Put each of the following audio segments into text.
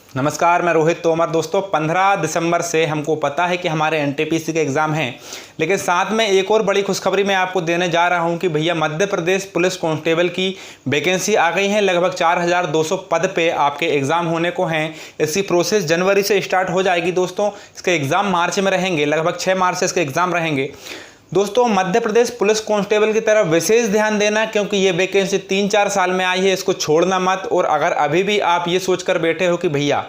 नमस्कार, मैं रोहित तोमर। दोस्तों 15 दिसंबर से हमको पता है कि हमारे एनटीपीसी के एग्ज़ाम हैं, लेकिन साथ में एक और बड़ी खुशखबरी मैं आपको देने जा रहा हूं कि भैया मध्य प्रदेश पुलिस कांस्टेबल की वैकेंसी आ गई है। लगभग 4200 पद पे आपके एग्ज़ाम होने को हैं। इसकी प्रोसेस जनवरी से स्टार्ट हो जाएगी दोस्तों। इसके एग्ज़ाम मार्च में रहेंगे, लगभग 6 मार्च से इसके एग्ज़ाम रहेंगे। दोस्तों मध्य प्रदेश पुलिस कांस्टेबल की तरफ विशेष ध्यान देना, क्योंकि ये वैकेंसी 3-4 साल में आई है, इसको छोड़ना मत। और अगर अभी भी आप ये सोचकर बैठे हो कि भैया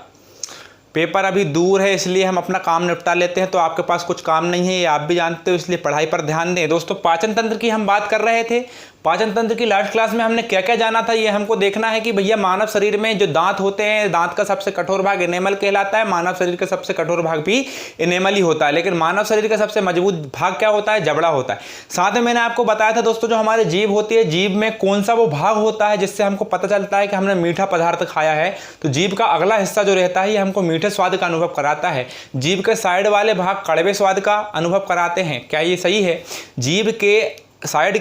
पेपर अभी दूर है इसलिए हम अपना काम निपटा लेते हैं, तो आपके पास कुछ काम नहीं है, ये आप भी जानते हो, इसलिए पढ़ाई पर ध्यान दें। दोस्तों पाचन तंत्र की हम बात कर रहे थे। पाचन तंत्र की लास्ट क्लास में हमने क्या क्या जाना था, ये हमको देखना है कि भैया मानव शरीर में जो दांत होते हैं, दांत का सबसे कठोर भाग एनेमल कहलाता है। मानव शरीर का सबसे कठोर भाग भी एनेमल ही होता है, लेकिन मानव शरीर का सबसे मजबूत भाग क्या होता है? जबड़ा होता है। साथ में मैंने आपको बताया था दोस्तों, जो हमारी जीभ होती है, जीभ में कौन सा वो भाग होता है जिससे हमको पता चलता है कि हमने मीठा पदार्थ खाया है। तो जीभ का अगला हिस्सा जो रहता है ये हमको मीठे स्वाद का अनुभव कराता है। जीभ के साइड वाले भाग कड़वे स्वाद का अनुभव कराते हैं। क्या ये सही है? जीभ के साइड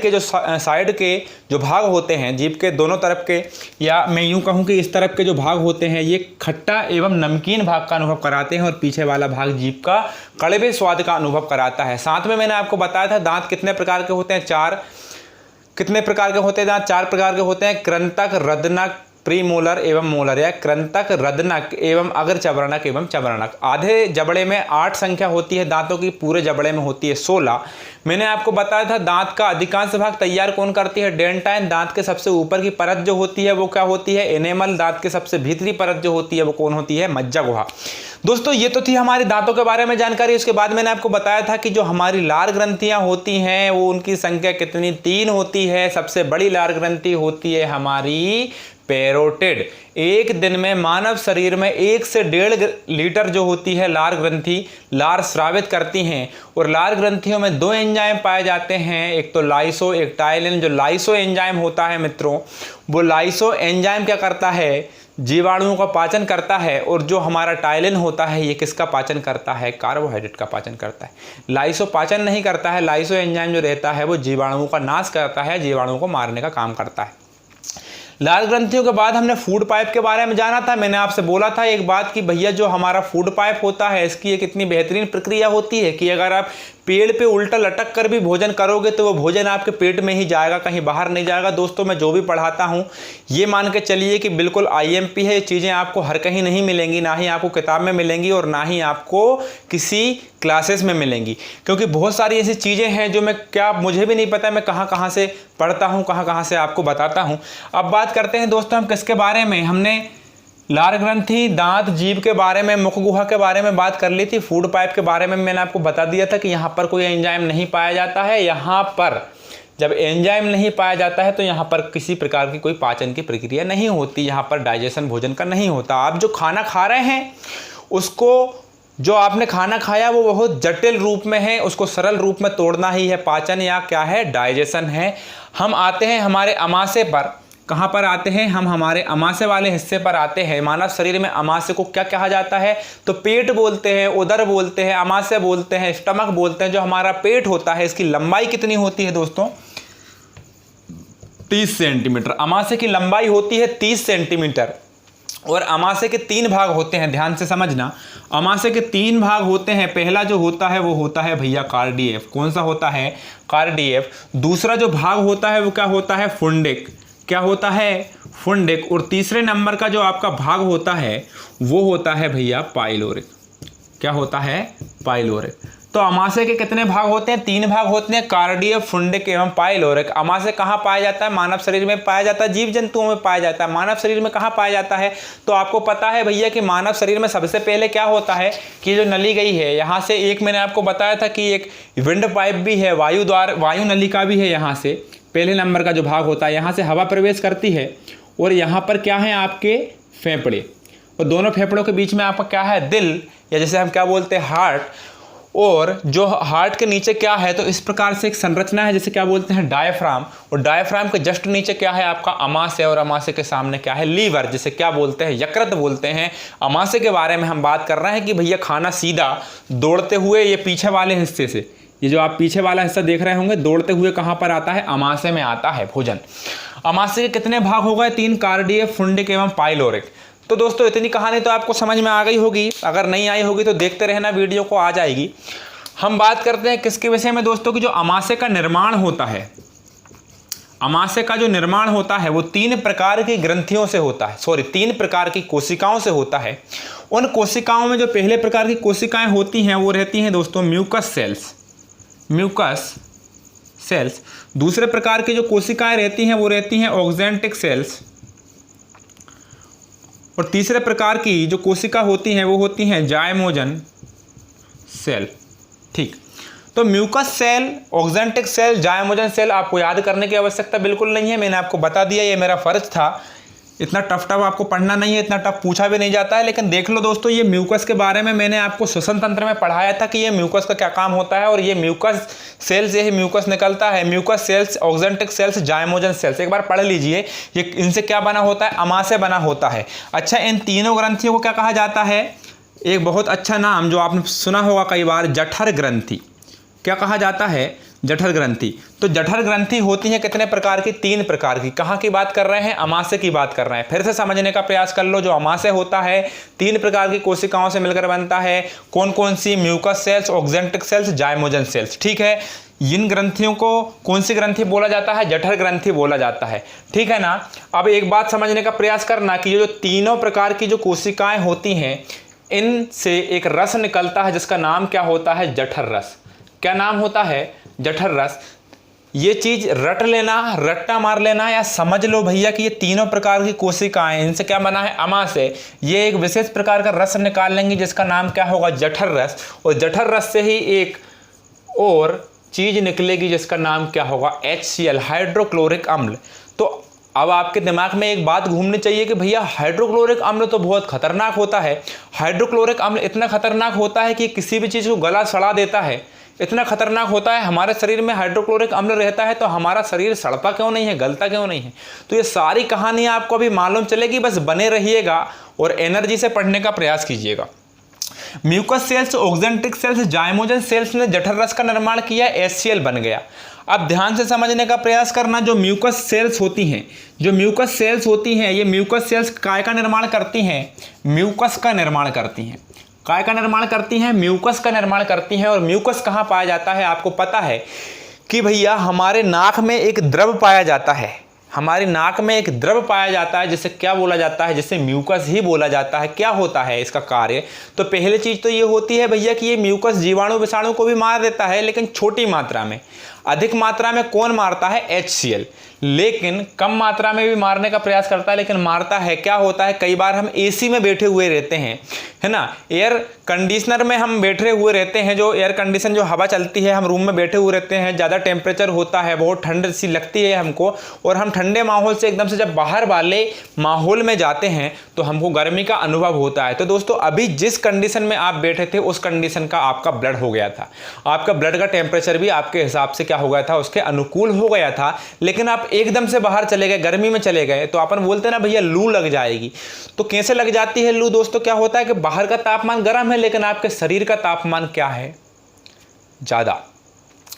के जो भाग होते हैं, जीभ के दोनों तरफ के, या मैं यूं कहूं कि इस तरफ के जो भाग होते हैं, ये खट्टा एवं नमकीन भाग का अनुभव कराते हैं, और पीछे वाला भाग जीभ का कड़वे स्वाद का अनुभव कराता है। साथ में मैंने आपको बताया था दांत कितने प्रकार के होते हैं? 4 कितने प्रकार के होते हैं दांत? 4 प्रकार के होते हैं। कृंतक, रदनक, प्रीमोलर एवं मोलर, या कृंतक, रदनक एवं अगर चबरणक एवं चबरणक। आधे जबड़े में 8 संख्या होती है दांतों की, पूरे जबड़े में होती है 16। मैंने आपको बताया था दांत का अधिकांश भाग तैयार कौन करती है? डेंटाइन। दांत के सबसे ऊपर की परत जो होती है वो क्या होती है? एनेमल। दांत के सबसे भीतरी परत जो होती है वो कौन होती है? मज्जा गुहा। दोस्तों ये तो थी हमारे दांतों के बारे में जानकारी। उसके बाद मैंने आपको बताया था कि जो हमारी लार ग्रंथियां होती हैं वो उनकी संख्या कितनी? 3 होती है। सबसे बड़ी लार ग्रंथि होती है हमारी पैरोटिड। एक दिन में मानव शरीर में 1 से 1.5 लीटर जो होती है लार ग्रंथि, लार स्रावित करती हैं। और लार ग्रंथियों में 2 एंजाइम पाए जाते हैं, एक तो लाइसो, एक टाइलिन। जो लाइसो एंजाइम होता है मित्रों, वो लाइसो एंजाइम क्या करता है? जीवाणुओं का पाचन करता है। और जो हमारा टाइलिन होता है ये किसका पाचन करता है? कार्बोहाइड्रेट का पाचन करता है। लाइसो पाचन नहीं करता है। लाइसो एंजाइम जो रहता है वो जीवाणुओं का नाश करता है, जीवाणुओं को मारने का काम करता है। लार ग्रंथियों के बाद हमने फूड पाइप के बारे में जाना था। मैंने आपसे बोला था एक बात कि भैया जो हमारा फूड पाइप होता है इसकी एक इतनी बेहतरीन प्रक्रिया होती है कि अगर आप पेड़ पे उल्टा लटक कर भी भोजन करोगे तो वो भोजन आपके पेट में ही जाएगा, कहीं बाहर नहीं जाएगा। दोस्तों मैं जो भी पढ़ाता हूँ ये मान के चलिए कि बिल्कुल आईएमपी है। ये चीज़ें आपको हर कहीं नहीं मिलेंगी, ना ही आपको किताब में मिलेंगी और ना ही आपको किसी क्लासेस में मिलेंगी, क्योंकि बहुत सारी ऐसी चीज़ें हैं जो मुझे भी नहीं पता मैं कहाँ से पढ़ता हूँ, कहाँ से आपको बताता हूँ। अब बात करते हैं दोस्तों हम किसके बारे में। हमने लार ग्रंथि, दांत, जीभ के बारे में, मुख गुहा के बारे में बात कर ली थी। फूड पाइप के बारे में मैंने आपको बता दिया था कि यहाँ पर कोई एंजाइम नहीं पाया जाता है। यहाँ पर जब एंजाइम नहीं पाया जाता है तो यहाँ पर किसी प्रकार की कोई पाचन की प्रक्रिया नहीं होती, यहाँ पर डाइजेशन भोजन का नहीं होता। आप जो खाना खा रहे हैं उसको, जो आपने खाना खाया वो बहुत जटिल रूप में है, उसको सरल रूप में तोड़ना ही है पाचन, या क्या है? डाइजेशन है। हम आते हैं हमारे अमाशय पर। कहाँ पर आते हैं हम? हमारे अमाशय वाले हिस्से पर आते हैं। मानव शरीर में अमाशय को क्या कहा जाता है? तो पेट बोलते हैं, उदर बोलते हैं, अमाशय बोलते हैं, स्टमक बोलते हैं। जो हमारा पेट होता है इसकी लंबाई कितनी होती है दोस्तों? 30 सेंटीमीटर। अमाशय की लंबाई होती है 30 सेंटीमीटर। और अमाशय के 3 भाग होते हैं, ध्यान से समझना। अमाशय के 3 भाग होते हैं। पहला जो होता है वो होता है भैया कार्डियफ। कौन सा होता है? कार्डियफ। दूसरा जो भाग होता है वो क्या होता है? फुंडिक। क्या होता है? फुंडिक। और तीसरे नंबर का जो आपका भाग होता है वो होता है भैया पाइलोरिक। क्या होता है? पाइलोरिक। तो अमाशय के कितने भाग होते हैं? 3 भाग होते हैं, कार्डियफ, फुंडिक एवं पाइलोरिक। अमाशय कहाँ पाया जाता है? मानव शरीर में पाया जाता है, जीव जंतुओं में पाया जाता है। मानव शरीर में कहाँ पाया जाता है? तो आपको पता है भैया कि मानव शरीर में सबसे पहले क्या होता है कि जो नली गई है यहाँ से, एक मैंने आपको बताया था कि एक विंड पाइप भी है, वायु नलिका भी है। यहाँ से पहले नंबर का जो भाग होता है यहाँ से हवा प्रवेश करती है, और यहाँ पर क्या है? आपके फेफड़े, और दोनों फेफड़ों के बीच में आपका क्या है? दिल, या जैसे हम क्या बोलते हैं? हार्ट। और जो हार्ट के नीचे क्या है? तो इस प्रकार से एक संरचना है जिसे क्या बोलते हैं? डायफ्राम। और डायफ्राम के जस्ट नीचे क्या है? आपका अमाशय। और अमाशय के सामने क्या है? लीवर, जिसे क्या बोलते हैं? यकृत बोलते हैं। अमाशय के बारे में हम बात कर रहे हैं कि भैया खाना सीधा दौड़ते हुए ये पीछे वाले हिस्से से, ये जो आप पीछे वाला हिस्सा देख रहे होंगे, दौड़ते हुए कहाँ पर आता है? अमाशय में आता है भोजन। अमाशय के कितने भाग हो गए? 3, कार्डियफ, फुंडिक एवं पाइलोरिक। तो दोस्तों इतनी कहानी तो आपको समझ में आ गई होगी, अगर नहीं आई होगी तो देखते रहना वीडियो को, आ जाएगी। हम बात करते हैं किसके विषय में दोस्तों की जो अमाशय का निर्माण होता है। अमाशय का जो निर्माण होता है वो 3 प्रकार की ग्रंथियों से होता है, 3 प्रकार की कोशिकाओं से होता है। उन कोशिकाओं में जो पहले प्रकार की कोशिकाएं होती हैं वो रहती हैं दोस्तों म्यूकस सेल्स। दूसरे प्रकार की जो कोशिकाएं रहती हैं वो रहती हैं ऑक्जेंटिक सेल्स। और तीसरे प्रकार की जो कोशिका होती हैं वो होती हैं जाइमोजन सेल। ठीक, तो mucus cell, oxyntic cell, zymogen cell आपको याद करने की आवश्यकता बिल्कुल नहीं है, मैंने आपको बता दिया, ये मेरा फर्ज था। इतना टफ आपको पढ़ना नहीं है, इतना टफ पूछा भी नहीं जाता है। लेकिन देख लो दोस्तों, ये म्यूकस के बारे में मैंने आपको श्वसन तंत्र में पढ़ाया था कि ये म्यूकस का क्या काम होता है, और ये म्यूकस सेल्स, ये म्यूकस निकलता है, mucus cells, oxyntic cells, zymogen cells, एक बार पढ़ लीजिए। ये इनसे क्या बना होता है, अमाशय बना होता है। अच्छा, इन तीनों ग्रंथियों को क्या कहा जाता है, एक बहुत अच्छा नाम जो आपने सुना होगा कई बार, जठर ग्रंथि। क्या कहा जाता है, जठर ग्रंथि। तो जठर ग्रंथि होती है कितने प्रकार की, 3 प्रकार की। कहाँ की बात कर रहे हैं, अमाशय की बात कर रहे हैं। फिर से समझने का प्रयास कर लो, जो अमाशय होता है 3 प्रकार की कोशिकाओं से मिलकर बनता है। कौन कौन सी, mucus cells, oxyntic cells, zymogen cells. ठीक है, इन ग्रंथियों को कौन सी ग्रंथि बोला जाता है, जठर ग्रंथि बोला जाता है। ठीक है ना। अब एक बात समझने का प्रयास करना कि ये जो तीनों प्रकार की जो कोशिकाएं होती हैं, इनसे एक रस निकलता है जिसका नाम क्या होता है, जठर रस। क्या नाम होता है, जठर रस। ये चीज रट लेना, रट्टा मार लेना, या समझ लो भैया कि ये तीनों प्रकार की कोशिकाएं, इनसे क्या बना है, अमाशय। ये एक विशेष प्रकार का रस निकाल लेंगे जिसका नाम क्या होगा, जठर रस। और जठर रस से ही एक और चीज निकलेगी जिसका नाम क्या होगा, HCl, हाइड्रोक्लोरिक अम्ल। तो अब आपके दिमाग में एक बात घूमनी चाहिए कि भैया हाइड्रोक्लोरिक अम्ल तो बहुत खतरनाक होता है। हाइड्रोक्लोरिक अम्ल इतना खतरनाक होता है कि किसी भी चीज़ को गला सड़ा देता है, इतना खतरनाक होता है। हमारे शरीर में हाइड्रोक्लोरिक अम्ल रहता है तो हमारा शरीर सड़ता क्यों नहीं है, गलता क्यों नहीं है। तो ये सारी कहानियाँ आपको अभी मालूम चलेगी, बस बने रहिएगा और एनर्जी से पढ़ने का प्रयास कीजिएगा। Mucus cells, oxyntic cells, zymogen cells ने जठर रस का निर्माण किया, HCl बन गया। अब ध्यान से समझने का प्रयास करना, जो म्यूकस सेल्स होती हैं, ये म्यूकस सेल्स काय का निर्माण करती हैं, म्यूकस का निर्माण करती हैं। काय का निर्माण करती हैं, म्यूकस का निर्माण करती हैं। और म्यूकस कहाँ पाया जाता है, आपको पता है कि भैया हमारे नाक में एक द्रव पाया जाता है, हमारी नाक में एक द्रव पाया जाता है जिसे क्या बोला जाता है, जिसे म्यूकस ही बोला जाता है। क्या होता है इसका कार्य, तो पहली चीज तो ये होती है भैया कि ये म्यूकस जीवाणु विषाणु को भी मार देता है, लेकिन छोटी मात्रा में। अधिक मात्रा में कौन मारता है, HCl, लेकिन कम मात्रा में भी मारने का प्रयास करता है, लेकिन मारता है। क्या होता है, कई बार हम AC में बैठे हुए रहते हैं, है ना, एयर कंडीशनर में हम बैठे हुए रहते हैं, जो एयर कंडीशन जो हवा चलती है, हम रूम में बैठे हुए रहते हैं, ज़्यादा टेम्परेचर होता है, बहुत ठंड सी लगती है हमको, और हम ठंडे माहौल से एकदम से जब बाहर वाले माहौल में जाते हैं तो हमको गर्मी का अनुभव होता है। तो दोस्तों अभी जिस कंडीशन में आप बैठे थे उस कंडीशन का आपका ब्लड हो गया था, आपका ब्लड का टेम्परेचर भी आपके हिसाब से क्या हो गया था, उसके अनुकूल हो गया था। लेकिन आप एकदम से बाहर चले गए, गर्मी में चले गए, तो अपन बोलते ना भैया लू लग जाएगी। तो कैसे लग जाती है लू दोस्तों, क्या होता है कि बाहर का तापमान गर्म है लेकिन आपके शरीर का तापमान क्या है, ज़्यादा।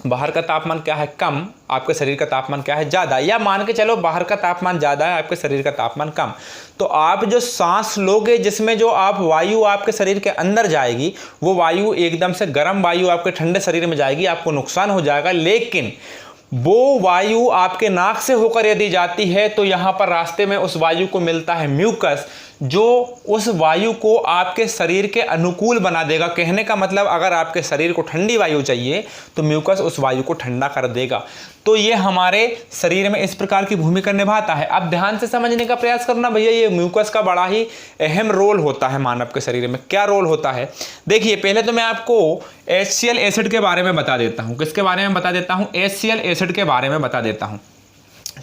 बाहर का तापमान क्या है, कम, आपके शरीर का तापमान क्या है, ज़्यादा। या मान के चलो बाहर का तापमान ज़्यादा है, आपके शरीर का तापमान कम। तो आप जो सांस लोगे, जिसमें जो आप वायु आपके शरीर के अंदर जाएगी, वो वायु एकदम से गर्म वायु आपके ठंडे शरीर में जाएगी, आपको नुकसान हो जाएगा। लेकिन वो वायु आपके नाक से होकर यदि जाती है तो यहाँ पर रास्ते में उस वायु को मिलता है म्यूकस, जो उस वायु को आपके शरीर के अनुकूल बना देगा। कहने का मतलब, अगर आपके शरीर को ठंडी वायु चाहिए तो म्यूकस उस वायु को ठंडा कर देगा। तो ये हमारे शरीर में इस प्रकार की भूमिका निभाता है। अब ध्यान से समझने का प्रयास करना भैया, ये म्यूकस का बड़ा ही अहम रोल होता है मानव के शरीर में। क्या रोल होता है, देखिए पहले तो मैं आपको HCl एसिड के बारे में बता देता हूँ। किसके बारे में बता देता हूँ, HCl एसिड के बारे में बता देता हूँ,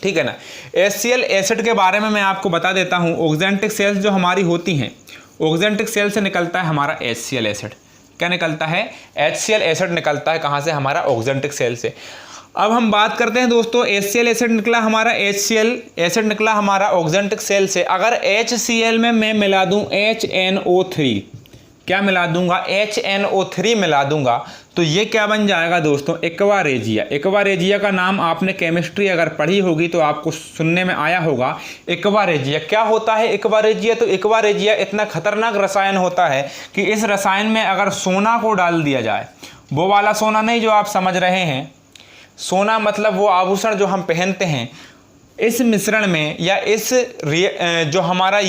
ठीक है ना। HCl एसिड के बारे में मैं आपको बता देता हूँ। ऑक्जेंटिक सेल्स जो हमारी होती हैं, ऑक्जेंटिक सेल से निकलता है हमारा HCl एसिड। क्या निकलता है, HCl एसिड निकलता है कहाँ से, हमारा ऑक्जेंटिक सेल से। अब हम बात करते हैं दोस्तों, HCl एसिड निकला हमारा, HCl एसिड निकला हमारा ऑक्जेंटिक सेल से। अगर HCl में मैं मिला दूं HNO3, क्या मिला दूंगा, HNO3 मिला दूंगा, तो ये क्या बन जाएगा दोस्तों, एक्वा रेजिया। एक्वा रेजिया का नाम आपने केमिस्ट्री अगर पढ़ी होगी तो आपको सुनने में आया होगा। एक्वा रेजिया क्या होता है? एक्वा रेजिया, तो एक्वा रेजिया इतना खतरनाक रसायन होता है कि इस रसायन में अगर सोना को डाल दिया जाए, वो वाला सोना नहीं जो आप समझ रहे हैं, सोना मतलब वो आभूषण जो हम पहनते हैं, इस मिश्रण में या इस जो हमारा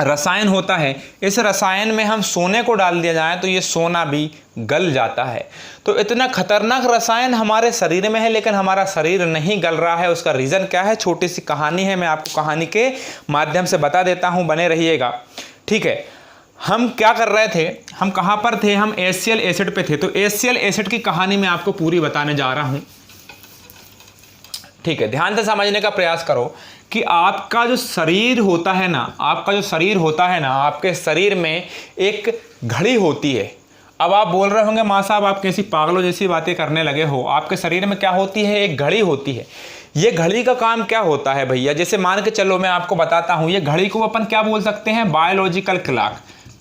रसायन होता है, इस रसायन में हम सोने को डाल दिया जाए तो ये सोना भी गल जाता है। तो इतना खतरनाक रसायन हमारे शरीर में है, लेकिन हमारा शरीर नहीं गल रहा है। उसका रीज़न क्या है? छोटी सी कहानी है, मैं आपको कहानी के माध्यम से बता देता हूँ, बने रहिएगा। ठीक है, हम क्या कर रहे थे, हम कहाँ पर थे? हम HCl एसिड पे थे। तो HCl एसिड की कहानी मैं आपको पूरी बताने जा रहा हूँ। ठीक है, ध्यान से समझने का प्रयास करो कि आपका जो शरीर होता है ना, आपके शरीर में एक घड़ी होती है। अब आप बोल रहे होंगे माँ साहब आप कैसी पागलों जैसी बातें करने लगे हो, आपके शरीर में क्या होती है? एक घड़ी होती है। ये घड़ी का काम क्या होता है भैया? जैसे मान के चलो मैं आपको बताता हूँ, ये घड़ी को अपन क्या बोल सकते हैं? Biological clock.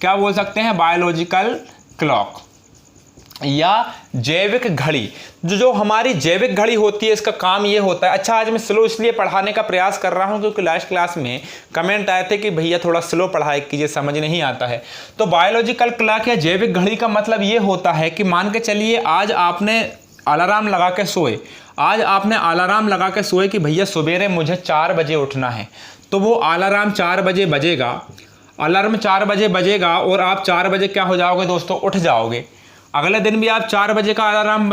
क्या बोल सकते हैं? बायोलॉजिकल क्लॉक या जैविक घड़ी। जो हमारी जैविक घड़ी होती है, इसका काम ये होता है। अच्छा, आज मैं स्लो इसलिए पढ़ाने का प्रयास कर रहा हूँ क्योंकि लास्ट क्लास में कमेंट आए थे कि भैया थोड़ा स्लो पढ़ाई कीजिए, समझ नहीं आता है। तो बायोलॉजिकल क्लॉक या जैविक घड़ी का मतलब ये होता है कि मान के चलिए आज आपने अलार्म लगा के सोए, कि भैया सवेरे मुझे 4 बजे उठना है। तो वो अलार्म 4 बजे बजेगा, और आप 4 बजे क्या हो जाओगे दोस्तों? उठ जाओगे। अगले दिन भी आप 4 बजे का अलार्म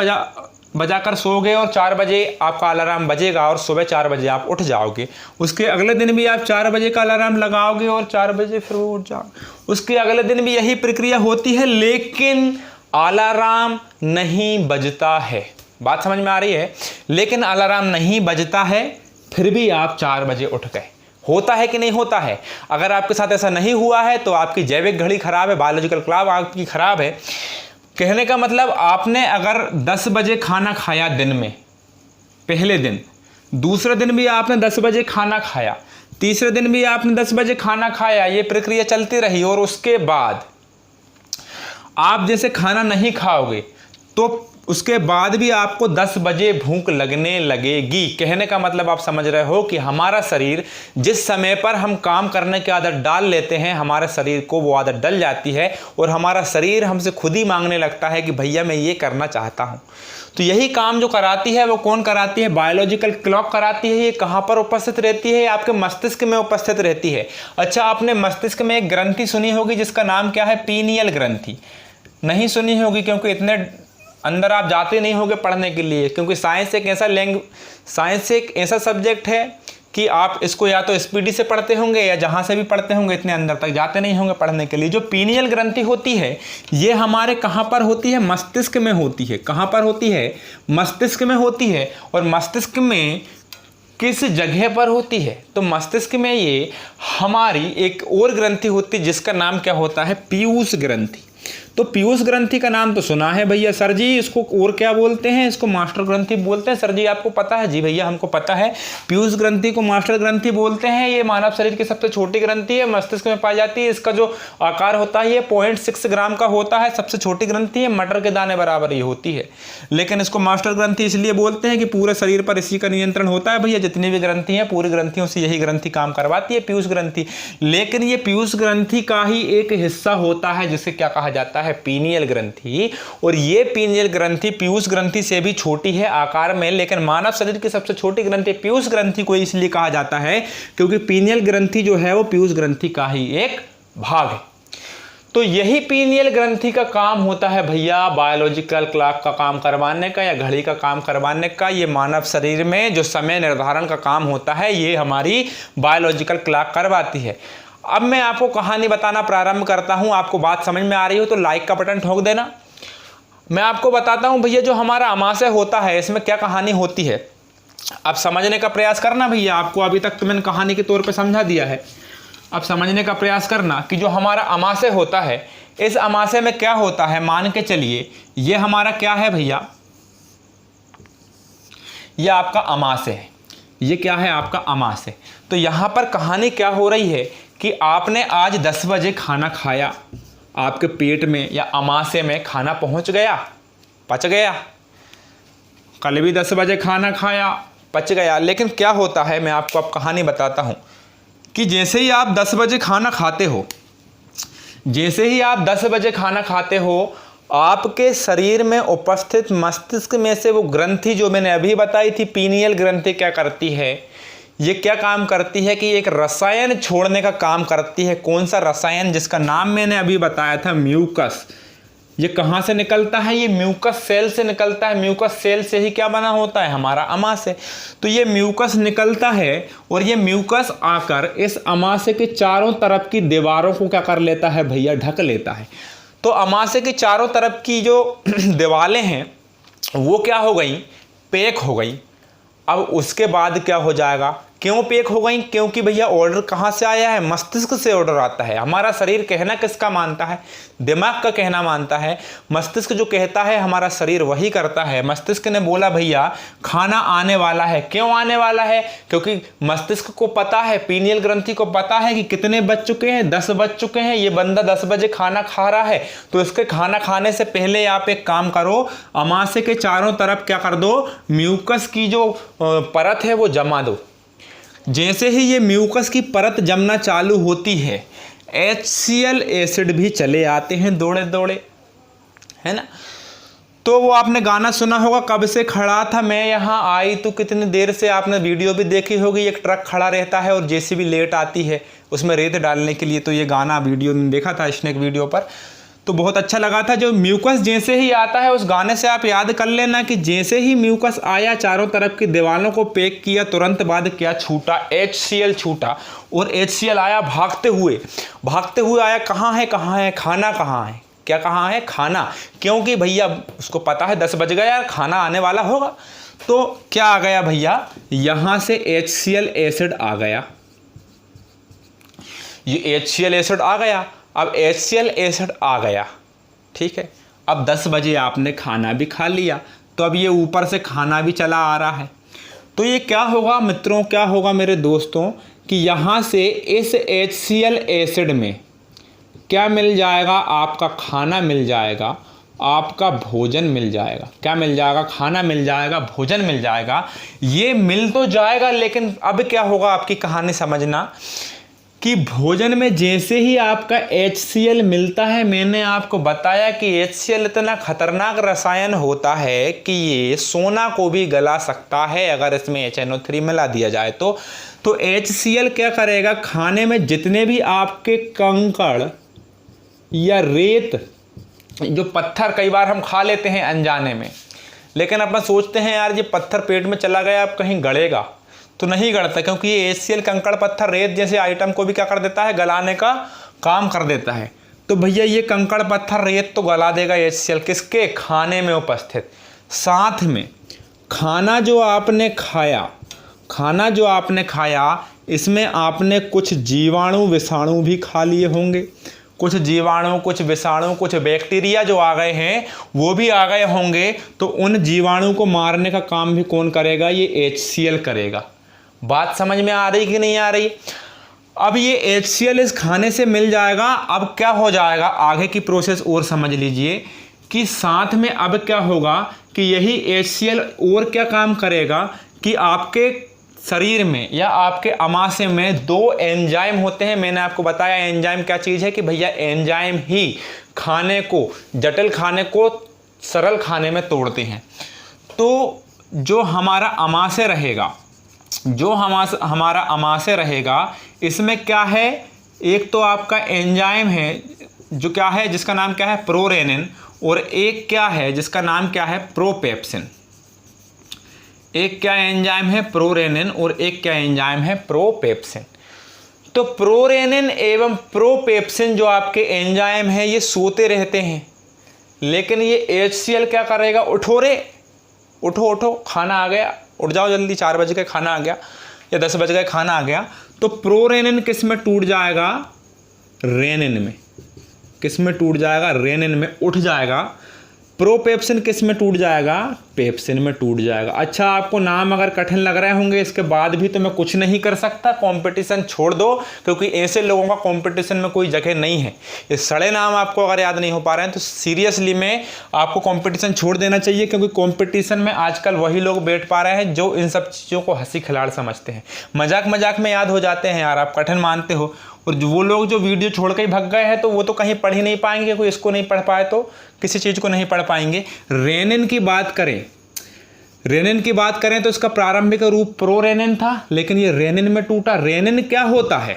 बजाकर सोओगे और 4 बजे आपका अलार्म बजेगा और सुबह 4 बजे आप उठ जाओगे। उसके अगले दिन भी आप 4 बजे का अलार्म लगाओगे और 4 बजे फिर वो उठ जाओगे। उसके अगले दिन भी यही प्रक्रिया होती है, लेकिन अलार्म नहीं बजता है। बात समझ में आ रही है? लेकिन अलार्म नहीं बजता है, फिर भी आप 4 बजे उठ गए। होता है कि नहीं होता है? अगर आपके साथ ऐसा नहीं हुआ है तो आपकी जैविक घड़ी खराब है, बायोलॉजिकल क्लॉक आपकी खराब है। कहने का मतलब आपने अगर 10 बजे खाना खाया दिन में, पहले दिन, दूसरे दिन भी आपने 10 बजे खाना खाया, तीसरे दिन भी आपने 10 बजे खाना खाया, ये प्रक्रिया चलती रही और उसके बाद आप जैसे खाना नहीं खाओगे तो उसके बाद भी आपको 10 बजे भूख लगने लगेगी। कहने का मतलब आप समझ रहे हो कि हमारा शरीर जिस समय पर हम काम करने की आदत डाल लेते हैं, हमारे शरीर को वो आदत डल जाती है और हमारा शरीर हमसे खुद ही मांगने लगता है कि भैया मैं ये करना चाहता हूँ। तो यही काम जो कराती है वो कौन कराती है? बायोलॉजिकल क्लॉक कराती है। ये कहाँ पर उपस्थित रहती है? आपके मस्तिष्क में उपस्थित रहती है। अच्छा, आपने मस्तिष्क में एक ग्रंथि सुनी होगी जिसका नाम क्या है? पीनियल ग्रंथि। नहीं सुनी होगी क्योंकि इतने अंदर आप जाते नहीं होंगे पढ़ने के लिए, क्योंकि साइंस एक ऐसा सब्जेक्ट है कि आप इसको या तो स्पीडी से पढ़ते होंगे या जहाँ से भी पढ़ते होंगे इतने अंदर तक जाते नहीं होंगे पढ़ने के लिए। जो पीनियल ग्रंथि होती है ये हमारे कहाँ पर होती है? मस्तिष्क में होती है। कहाँ पर होती है? मस्तिष्क में होती है। और मस्तिष्क में किस जगह पर होती है? तो मस्तिष्क में ये हमारी एक और ग्रंथि होती है जिसका नाम क्या होता है? पीयूष ग्रंथि। तो पीयूष ग्रंथि का नाम तो सुना है भैया। सर जी इसको और क्या बोलते हैं? इसको मास्टर ग्रंथि बोलते हैं। सर जी आपको पता है? जी भैया हमको पता है, पीयूष ग्रंथि को मास्टर ग्रंथि बोलते हैं। ये मानव शरीर की सबसे छोटी ग्रंथि है, मस्तिष्क में पाई जाती है। इसका जो आकार होता है ये 0.6 ग्राम का होता है, सबसे छोटी ग्रंथि है, मटर के दाने बराबर ये होती है। लेकिन इसको मास्टर ग्रंथि इसलिए बोलते हैं कि पूरे शरीर पर इसी का नियंत्रण होता है भैया। जितनी भी ग्रंथि हैं पूरी ग्रंथियों से यही ग्रंथि काम करवाती है, पीयूष ग्रंथि। लेकिन ये पीयूष ग्रंथि का ही एक हिस्सा होता है जिसे क्या कहा जाता है? पीनियल ग्रंथि। और ये पीनियल ग्रंथि पीयूष ग्रंथि से भी छोटी है आकार में, लेकिन मानव शरीर की सबसे छोटी ग्रंथि पीयूष ग्रंथि को इसलिए कहा जाता है क्योंकि पीनियल ग्रंथि जो है वो पीयूष ग्रंथि का ही एक भाग है। तो यही पीनियल ग्रंथि का काम होता है भैया बायोलॉजिकल क्लॉक का काम करवाने का या घड़ी का काम करवाने का। ये मानव शरीर में जो समय निर्धारण का काम होता है ये हमारी बायोलॉजिकल क्लॉक करवाती है। अब मैं आपको कहानी बताना प्रारंभ करता हूं। आपको बात समझ में आ रही हो तो लाइक का बटन ठोक देना। मैं आपको बताता हूं भैया जो हमारा अमाशय होता है इसमें क्या कहानी होती है। अब समझने का प्रयास करना भैया। आपको अभी तक तो मैंने कहानी के तौर पे समझा दिया है, अब समझने का प्रयास करना कि जो हमारा अमाशय होता है इस अमाशय में क्या होता है। मान के चलिए ये हमारा क्या है भैया? ये आपका अमाशय है। ये क्या है? आपका अमाशय। तो यहां पर कहानी क्या हो रही है कि आपने आज 10 बजे खाना खाया, आपके पेट में या अमाशय में खाना पहुंच गया, पच गया। कल भी 10 बजे खाना खाया, पच गया। लेकिन क्या होता है, मैं आपको अब कहानी बताता हूँ कि जैसे ही आप 10 बजे खाना खाते हो, जैसे ही आप 10 बजे खाना खाते हो, आपके शरीर में उपस्थित मस्तिष्क में से वो ग्रंथि जो मैंने अभी बताई थी, पीनियल ग्रंथि, क्या करती है, ये क्या काम करती है कि एक रसायन छोड़ने का काम करती है। कौन सा रसायन? जिसका नाम मैंने अभी बताया था, म्यूकस। ये कहाँ से निकलता है? ये म्यूकस सेल से निकलता है। म्यूकस सेल से ही क्या बना होता है? हमारा अमाशय। तो ये म्यूकस निकलता है और ये म्यूकस आकर इस अमाशय के चारों तरफ की दीवारों को क्या कर लेता है भैया? ढक लेता है। तो अमाशय के चारों तरफ की जो दीवारें हैं वो क्या हो गई? पैक हो गई। अब उसके बाद क्या हो जाएगा? क्यों पैक हो गई? क्योंकि भैया ऑर्डर कहाँ से आया है? मस्तिष्क से ऑर्डर आता है। हमारा शरीर कहना किसका मानता है? दिमाग का कहना मानता है। मस्तिष्क जो कहता है हमारा शरीर वही करता है। मस्तिष्क ने बोला भैया खाना आने वाला है। क्यों आने वाला है? क्योंकि मस्तिष्क को पता है, पीनियल ग्रंथि को पता है कि कितने बज चुके हैं, 10 बज चुके हैं। ये बंदा 10 बजे खाना खा रहा है, तो इसके खाना खाने से पहले आप एक काम करो, अमाशय के चारों तरफ क्या कर दो? म्यूकस की जो परत है वो जमा दो। जैसे ही ये म्यूकस की परत जमना चालू होती है, HCl एसिड भी चले आते हैं दौड़े दौड़े, है ना। तो वो आपने गाना सुना होगा, कब से खड़ा था मैं यहाँ आई तो कितनी देर से। आपने वीडियो भी देखी होगी, एक ट्रक खड़ा रहता है और जेसीबी लेट आती है उसमें रेत डालने के लिए। तो ये गाना वीडियो ने देखा था स्नैक वीडियो पर, तो बहुत अच्छा लगा था। जो म्यूकस जैसे ही आता है, उस गाने से आप याद कर लेना कि जैसे ही म्यूकस आया, चारों तरफ की दीवारों को पैक किया, तुरंत बाद क्या छूटा? HCl छूटा। और HCl आया भागते हुए आया। कहाँ है? खाना कहाँ है? क्या कहाँ है? खाना। क्योंकि भैया उसको पता है 10 बज गया, खाना आने वाला होगा। तो क्या आ गया भैया? यहाँ से HCl एसिड आ गया। ये HCl एसिड आ गया। अब HCl एसिड आ गया, ठीक है। अब 10 बजे आपने खाना भी खा लिया, तो अब ये ऊपर से खाना भी चला आ रहा है। तो ये क्या होगा मित्रों, क्या होगा मेरे दोस्तों, कि यहाँ से इस HCl एसिड में क्या मिल जाएगा? आपका खाना मिल जाएगा, आपका भोजन मिल जाएगा। क्या मिल जाएगा? खाना मिल जाएगा, भोजन मिल जाएगा। ये मिल तो जाएगा, लेकिन अब क्या होगा? आपकी कहानी समझना कि भोजन में जैसे ही आपका HCl मिलता है, मैंने आपको बताया कि HCl इतना खतरनाक रसायन होता है कि ये सोना को भी गला सकता है अगर इसमें HNO3 मिला दिया जाए तो। HCl क्या करेगा? खाने में जितने भी आपके कंकड़ या रेत, जो पत्थर कई बार हम खा लेते हैं अनजाने में, लेकिन अपन सोचते हैं यार ये पत्थर पेट में चला गया, अब कहीं गड़ेगा, तो नहीं गड़ता, क्योंकि ये HCl कंकड़ पत्थर रेत जैसे आइटम को भी क्या कर देता है? गलाने का काम कर देता है। तो भैया ये कंकड़ पत्थर रेत तो गला देगा HCl, किसके? खाने में उपस्थित। साथ में खाना जो आपने खाया, इसमें आपने कुछ जीवाणु विषाणु भी खा लिए होंगे। कुछ जीवाणु, कुछ विषाणु, कुछ बैक्टीरिया जो आ गए हैं वो भी आ गए होंगे। तो उन जीवाणु को मारने का काम भी कौन करेगा? ये HCl करेगा। बात समझ में आ रही कि नहीं आ रही? अब ये HCl इस खाने से मिल जाएगा। अब क्या हो जाएगा? आगे की प्रोसेस और समझ लीजिए कि साथ में अब क्या होगा कि यही HCl और क्या काम करेगा कि आपके शरीर में या आपके अमाशय में 2 एंजाइम होते हैं। मैंने आपको बताया एंजाइम क्या चीज़ है कि भैया एंजाइम ही खाने को, जटिल खाने को सरल खाने में तोड़ते हैं। तो जो हमारा अमाशय रहेगा, इसमें क्या है? एक तो आपका एंजाइम है जो क्या है, जिसका नाम क्या है? प्रोरेनिन। और एक क्या है जिसका नाम क्या है? प्रोपेप्सिन। एक क्या एंजाइम है? प्रोरेनिन। और एक क्या एंजाइम है? प्रोपेप्सिन। तो प्रोरेनिन एवं प्रोपेप्सिन जो आपके एंजाइम है, ये सोते रहते हैं, लेकिन ये HCl क्या करेगा? उठो रे, उठो, खाना आ गया, उठ जाओ जल्दी, 4 बज के खाना आ गया या 10 बज गए खाना आ गया। तो प्रोरेनिन किस में टूट जाएगा? रेनिन में। किस में टूट जाएगा? रेनिन में उठ जाएगा। प्रोपेप्सिन किस में टूट जाएगा? पेप्सिन में टूट जाएगा। अच्छा, आपको नाम अगर कठिन लग रहे होंगे इसके बाद भी तो मैं कुछ नहीं कर सकता, कंपटीशन छोड़ दो, क्योंकि ऐसे लोगों का कंपटीशन में कोई जगह नहीं है। ये सड़े नाम आपको अगर याद नहीं हो पा रहे हैं तो सीरियसली में आपको कंपटीशन छोड़ देना चाहिए, क्योंकि कंपटीशन में आजकल वही लोग बैठ पा रहे हैं जो इन सब चीज़ों को हंसी खिलाड़ समझते हैं, मजाक मजाक में याद हो जाते हैं। यार आप कठिन मानते हो, और वो लोग जो वीडियो छोड़ के ही भग गए हैं तो वो तो कहीं पढ़ ही नहीं पाएंगे, कोई इसको नहीं पढ़ पाए तो किसी चीज़ को नहीं पढ़ पाएंगे। रेनिन की बात करें तो इसका प्रारंभिक रूप प्रोरेनिन था, लेकिन ये रेनिन में टूटा। रेनिन क्या होता है,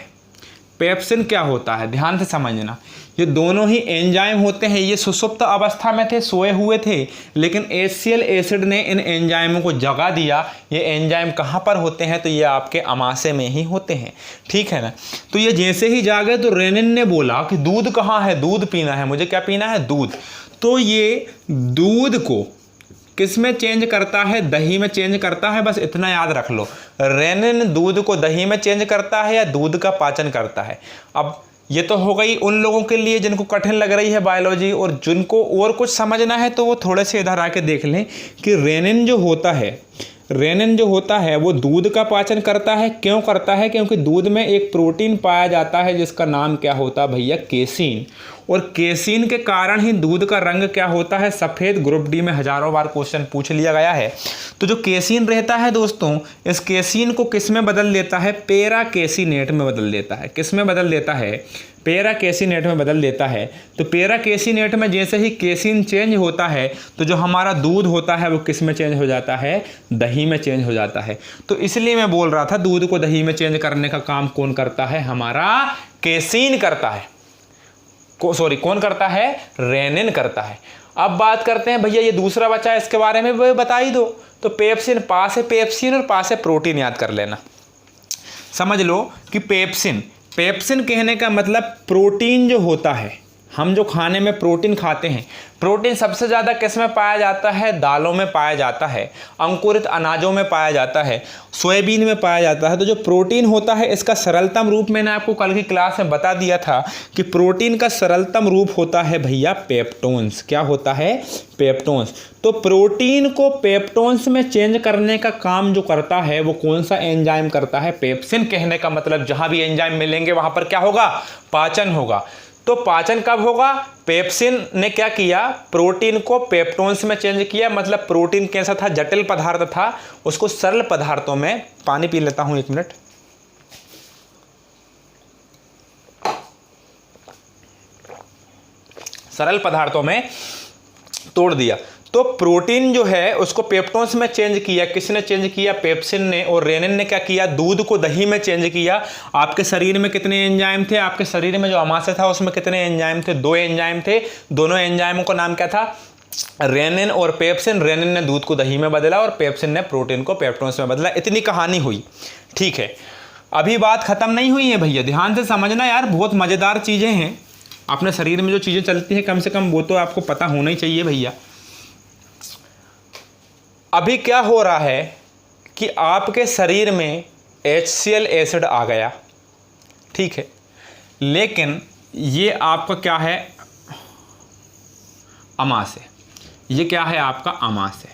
पेप्सिन क्या होता है, ध्यान से समझना। ये दोनों ही एंजाइम होते हैं, ये सुषुप्त अवस्था में थे, सोए हुए थे, लेकिन HCl एसिड ने इन एंजाइमों को जगा दिया। ये एंजाइम कहाँ पर होते हैं? तो ये आपके अमाशय में ही होते हैं, ठीक है ना। तो ये जैसे ही जागे तो रेनिन ने बोला कि दूध कहाँ है, दूध पीना है मुझे। क्या पीना है? दूध। तो ये दूध को किस में चेंज करता है? दही में चेंज करता है। बस इतना याद रख लो, रेनिन दूध को दही में चेंज करता है या दूध का पाचन करता है। अब ये तो हो गई उन लोगों के लिए जिनको कठिन लग रही है बायोलॉजी, और जिनको और कुछ समझना है तो वो थोड़े से इधर आके देख लें कि रेनिन जो होता है वो दूध का पाचन करता है। क्यों करता है? क्योंकि दूध में एक प्रोटीन पाया जाता है जिसका नाम क्या होता है भैया? केसीन। और केसीन के कारण ही दूध का रंग क्या होता है? सफ़ेद। ग्रुप डी में हजारों बार क्वेश्चन पूछ लिया गया है। तो जो केसीन रहता है दोस्तों, इस केसीन को किस में बदल देता है? पेरा केसीनेट में बदल देता है। किस में बदल देता है? पेरा केसीनेट में बदल देता है। तो पेरा केसीनेट में जैसे ही केसीन चेंज होता है तो जो हमारा दूध होता है वो किस में चेंज हो जाता है? दही में चेंज हो जाता है। तो इसलिए मैं बोल रहा था दूध को दही में चेंज करने का काम कौन करता है? हमारा केसीन करता है। कौन करता है? रेनिन करता है। अब बात करते हैं भैया ये दूसरा बचा है, इसके बारे में वो बता ही दो। तो पेप्सिन, पास है पेप्सिन और पास है प्रोटीन, याद कर लेना। समझ लो कि पेप्सिन कहने का मतलब प्रोटीन जो होता है, हम जो खाने में प्रोटीन खाते हैं, प्रोटीन सबसे ज़्यादा किस में पाया जाता है? दालों में पाया जाता है, अंकुरित अनाजों में पाया जाता है, सोयाबीन में पाया जाता है। तो जो प्रोटीन होता है इसका सरलतम रूप मैंने आपको कल की क्लास में बता दिया था कि प्रोटीन का सरलतम रूप होता है भैया पेप्टोन्स। क्या होता है? पेप्टोन्स। तो प्रोटीन को पेप्टोन्स में चेंज करने का काम जो करता है वो कौन सा एंजाइम करता है? पेप्सिन। कहने का मतलब जहाँ भी एंजाइम मिलेंगे वहाँ पर क्या होगा? पाचन होगा। तो पाचन कब होगा? पेप्सिन ने क्या किया? प्रोटीन को पेप्टोन्स में चेंज किया। मतलब प्रोटीन कैसा था? जटिल पदार्थ था, उसको सरल पदार्थों में, पानी पी लेता हूं 1 मिनट। सरल पदार्थों में तोड़ दिया। तो प्रोटीन जो है उसको पेप्टोन्स में चेंज किया। किसने चेंज किया? पेप्सिन ने। और रेनिन ने क्या किया? दूध को दही में चेंज किया। आपके शरीर में कितने एंजाइम थे? आपके शरीर में जो अमाशय था उसमें कितने एंजाइम थे? 2 एंजाइम थे। दोनों एंजाइमों का नाम क्या था? रेनिन और पेप्सिन। रेनिन ने दूध को दही में बदला और पेप्सिन ने प्रोटीन को पेप्टोन्स में बदला। इतनी कहानी हुई, ठीक है। अभी बात खत्म नहीं हुई है भैया, ध्यान से समझना यार, बहुत मज़ेदार चीज़ें हैं। अपने शरीर में जो चीज़ें चलती हैं कम से कम वो तो आपको पता होना ही चाहिए भैया। अभी क्या हो रहा है कि आपके शरीर में HCl एसिड आ गया, ठीक है, लेकिन ये आपका क्या है? अमाशय। ये क्या है? आपका अमाशय।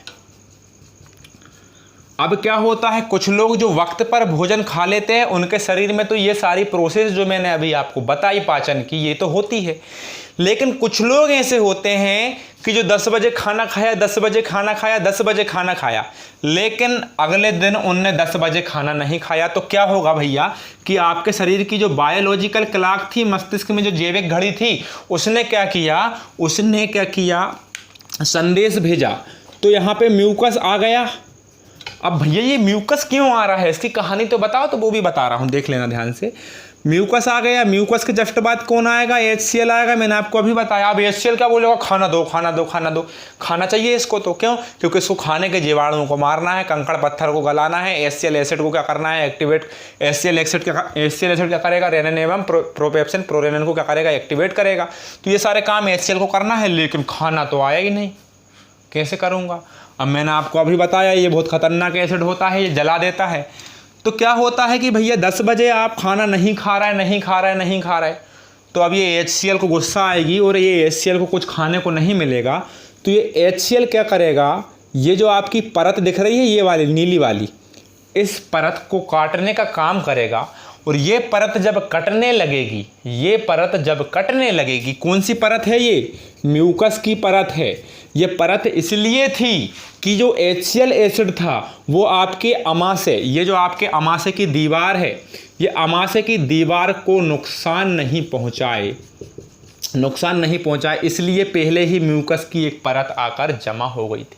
अब क्या होता है, कुछ लोग जो वक्त पर भोजन खा लेते हैं उनके शरीर में तो ये सारी प्रोसेस जो मैंने अभी आपको बताई पाचन की, ये तो होती है। लेकिन कुछ लोग ऐसे होते हैं कि जो 10 बजे खाना खाया, 10 बजे खाना खाया, 10 बजे खाना खाया, लेकिन अगले दिन उनने 10 बजे खाना नहीं खाया। तो क्या होगा भैया कि आपके शरीर की जो बायोलॉजिकल क्लॉक थी, मस्तिष्क में जो जैविक घड़ी थी, उसने क्या किया? संदेश भेजा। तो यहाँ पे म्यूकस आ गया। अब भैया ये म्यूकस क्यों आ रहा है, इसकी कहानी तो बताओ। तो वो भी बता रहा हूँ, देख लेना ध्यान से। म्यूकस आ गया, म्यूकस के जस्ट बाद कौन आएगा? HCl आएगा। मैंने आपको अभी बताया। अब HCl क्या बोलेगा? खाना दो, खाना दो, खाना दो। खाना चाहिए इसको तो, क्यों? क्योंकि इसको खाने के जीवाणुओं को मारना है, कंकड़ पत्थर को गलाना है। HCl एसिड को क्या करना है? एक्टिवेट। HCl एसिड क्या करेगा? रेनिन एवं प्रोपेप्सिन, प्रोरेनिन को क्या करेगा? एक्टिवेट करेगा। तो ये सारे काम HCl को करना है, लेकिन खाना तो आया ही नहीं। कैसे करूँगा? अब मैंने आपको अभी बताया ये बहुत खतरनाक एसिड होता है, ये जला देता है। तो क्या होता है कि भैया 10 बजे आप खाना नहीं खा रहे, तो अब ये HCl को गुस्सा आएगी और ये HCl को कुछ खाने को नहीं मिलेगा। तो ये HCl क्या करेगा, ये जो आपकी परत दिख रही है ये वाली नीली वाली, इस परत को काटने का काम करेगा। और ये परत जब कटने लगेगी, ये परत जब कटने लगेगी, कौन सी परत है ये, म्यूकस की परत है। ये परत इसलिए थी कि जो HCl एसिड था वो आपके अमाशय, ये जो आपके अमाशय की दीवार है, ये अमाशय की दीवार को नुकसान नहीं पहुंचाए, इसलिए पहले ही म्यूकस की एक परत आकर जमा हो गई थी।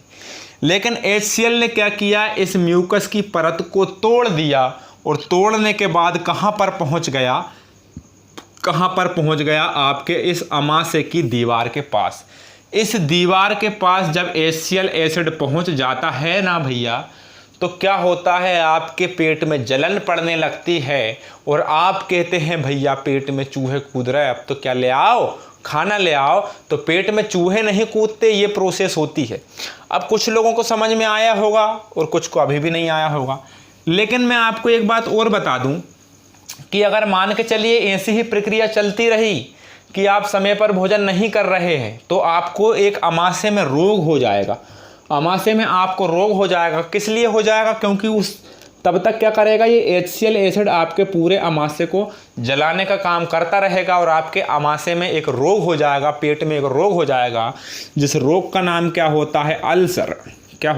लेकिन HCl ने क्या किया, इस म्यूकस की परत को तोड़ दिया, और तोड़ने के बाद कहाँ पर पहुँच गया, आपके इस अमाशय की दीवार के पास। इस दीवार के पास जब HCl एसिड पहुँच जाता है ना भैया, तो क्या होता है, आपके पेट में जलन पड़ने लगती है, और आप कहते हैं भैया पेट में चूहे कूद रहे, अब तो क्या ले आओ, खाना ले आओ। तो पेट में चूहे नहीं कूदते, ये प्रोसेस होती है। अब कुछ लोगों को समझ में आया होगा और कुछ को अभी भी नहीं आया होगा। लेकिन मैं आपको एक बात और बता दूं कि अगर मान के चलिए ऐसी ही प्रक्रिया चलती रही कि आप समय पर भोजन नहीं कर रहे हैं, तो आपको एक अमाशय में रोग हो जाएगा, अमाशय में आपको रोग हो जाएगा। किस लिए हो जाएगा, क्योंकि उस तब तक क्या करेगा, ये HCl एसिड आपके पूरे अमाशय को जलाने का काम करता रहेगा, और आपके अमाशय में एक रोग हो जाएगा, पेट में एक रोग हो जाएगा, जिस रोग का नाम क्या होता है, अल्सर। क्या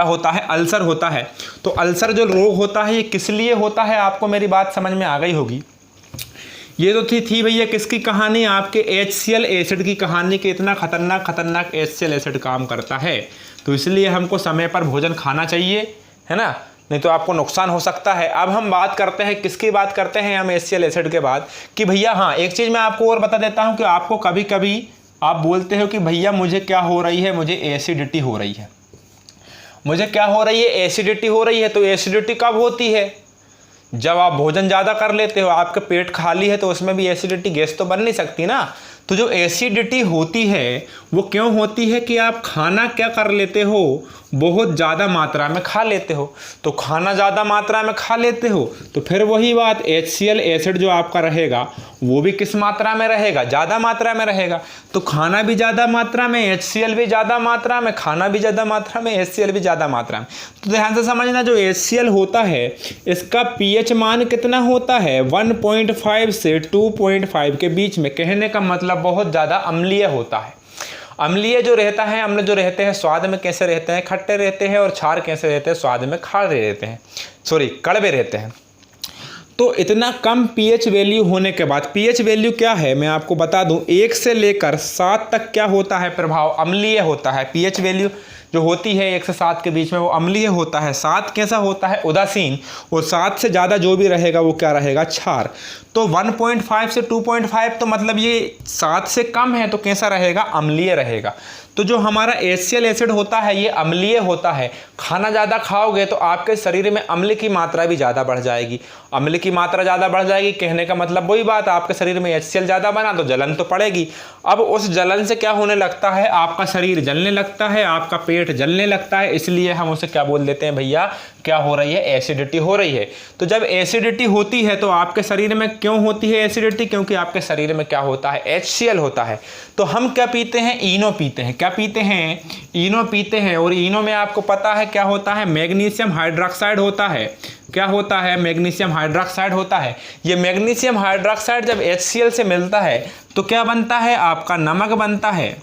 होता है अल्सर होता है। तो अल्सर जो रोग होता है ये किस लिए होता है, आपको मेरी बात समझ में आ गई होगी। ये तो थी भैया किसकी कहानी, आपके HCl एसिड की कहानी, कि इतना खतरनाक HCl एसिड काम करता है। तो इसलिए हमको समय पर भोजन खाना चाहिए, है ना, नहीं तो आपको नुकसान हो सकता है। अब हम बात करते हैं, किसकी बात करते हैं हम HCl एसिड के बाद, कि भैया हाँ एक चीज़ मैं आपको और बता देता हूँ कि आपको कभी कभी आप बोलते हो कि भैया मुझे क्या हो रही है, मुझे एसिडिटी हो रही है, मुझे क्या हो रही है, एसिडिटी हो रही है। तो एसिडिटी कब होती है, जब आप भोजन ज़्यादा कर लेते हो, आपका पेट खाली है, तो उसमें भी एसिडिटी, गैस तो बन नहीं सकती ना। तो जो एसिडिटी होती है वो क्यों होती है, कि आप खाना क्या कर लेते हो, बहुत ज़्यादा मात्रा में खा लेते हो। तो खाना ज़्यादा मात्रा में खा लेते हो तो फिर वही बात, HCl एसिड जो आपका रहेगा वो भी किस मात्रा में रहेगा, ज़्यादा मात्रा में रहेगा। तो खाना भी ज़्यादा मात्रा में, HCl भी ज़्यादा मात्रा में, खाना भी ज़्यादा मात्रा में, HCl भी ज़्यादा मात्रा में। तो ध्यान से समझना, जो HCl होता है इसका pH मान कितना होता है, 1.5 से 2.5 के बीच में। कहने का मतलब बहुत ज़्यादा अम्लीय होता है। अम्लीय जो रहता है, अम्ल जो रहते हैं स्वाद में कैसे रहते हैं, खट्टे रहते हैं, और क्षार कैसे रहते हैं, स्वाद में खारे रहते हैं, कड़वे रहते हैं। तो इतना कम pH वैल्यू होने के बाद, pH वैल्यू क्या है मैं आपको बता दूं, 1 से लेकर 7 तक क्या होता है, प्रभाव अम्लीय होता है। pH वैल्यू जो होती है 1 से 7 के बीच में वो अम्लीय होता है। 7 कैसा होता है, उदासीन, और 7 से ज़्यादा जो भी रहेगा वो क्या रहेगा, क्षार। तो 1.5 से 2.5 तो मतलब ये 7 से कम है, तो कैसा रहेगा, अम्लीय रहेगा। तो जो हमारा HCl एसिड होता है ये अम्लीय होता है। खाना ज़्यादा खाओगे तो आपके शरीर में अम्ल की मात्रा भी ज़्यादा बढ़ जाएगी। अम्ल की मात्रा ज़्यादा बढ़ जाएगी, कहने का मतलब वही बात, आपके शरीर में HCl ज़्यादा बना तो जलन तो पड़ेगी। अब उस जलन से क्या होने लगता है, आपका शरीर जलने लगता है, आपका पेट जलने लगता है। इसलिए हम उसे क्या बोल देते हैं भैया, क्या हो रही है, एसिडिटी हो रही है। तो जब एसिडिटी होती है तो आपके शरीर में क्यों होती है एसिडिटी, क्योंकि आपके शरीर में क्या होता है, HCl होता है। तो हम क्या पीते हैं, इनो पीते हैं। क्या पीते हैं, इनो पीते हैं। और इनो में आपको पता है क्या होता है, मैग्नीशियम हाइड्रोक्साइड होता है। क्या होता है, मैग्नीशियम हाइड्रोक्साइड होता है। ये मैग्नीशियम हाइड्रोक्साइड जब HCl से मिलता है तो क्या बनता है, आपका नमक बनता है,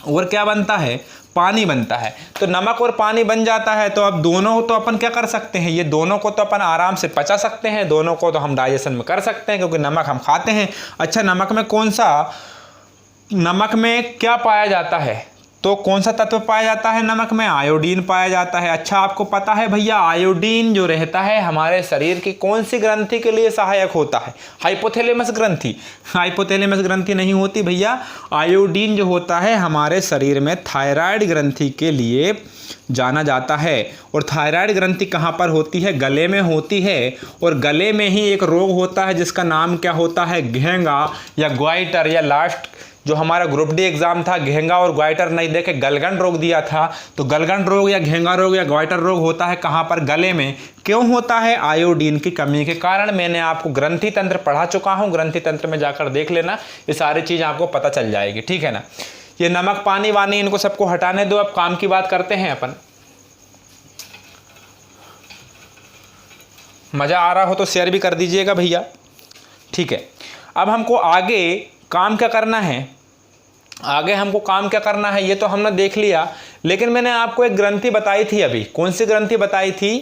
और क्या बनता है, पानी बनता है। तो नमक और पानी बन जाता है। तो अब दोनों तो अपन क्या कर सकते हैं, ये दोनों को तो अपन आराम से पचा सकते हैं, दोनों को तो हम डाइजेशन में कर सकते हैं, क्योंकि नमक हम खाते हैं। अच्छा, नमक में कौन सा, नमक में क्या पाया जाता है, तो कौन सा तत्व पाया जाता है नमक में, आयोडीन पाया जाता है। अच्छा, आपको पता है भैया आयोडीन जो रहता है हमारे शरीर की कौन सी ग्रंथि के लिए सहायक होता है, हाइपोथैलेमस ग्रंथि। हाइपोथैलेमस ग्रंथि नहीं होती भैया, आयोडीन जो होता है हमारे शरीर में थायराइड ग्रंथि के लिए जाना जाता है। और थायराइड ग्रंथि कहाँ पर होती है, गले में होती है। और गले में ही एक रोग होता है जिसका नाम क्या होता है, घेंगा या ग्वाइटर या लास्ट जो हमारा ग्रुप डी एग्जाम था, घेंगा और ग्वाइटर नहीं देके गलगंड रोग दिया था। तो गलगंड रोग या घेंगा रोग या ग्वाइटर रोग होता है कहाँ पर? गले में। क्यों होता है? आयोडीन की कमी के कारण। मैंने आपको ग्रंथि तंत्र पढ़ा चुका हूँ, ग्रंथि तंत्र में जाकर देख लेना, ये सारी चीज़ आपको पता चल जाएगी, ठीक है ना। ये नमक पानी वानी इनको सबको हटाने दो, अब काम की बात करते हैं अपन। मज़ा आ रहा हो तो शेयर भी कर दीजिएगा भैया, ठीक है। अब हमको आगे काम क्या करना है, आगे हमको काम क्या करना है ये तो हमने देख लिया, लेकिन मैंने आपको एक ग्रंथि बताई थी अभी। कौन सी ग्रंथि बताई थी?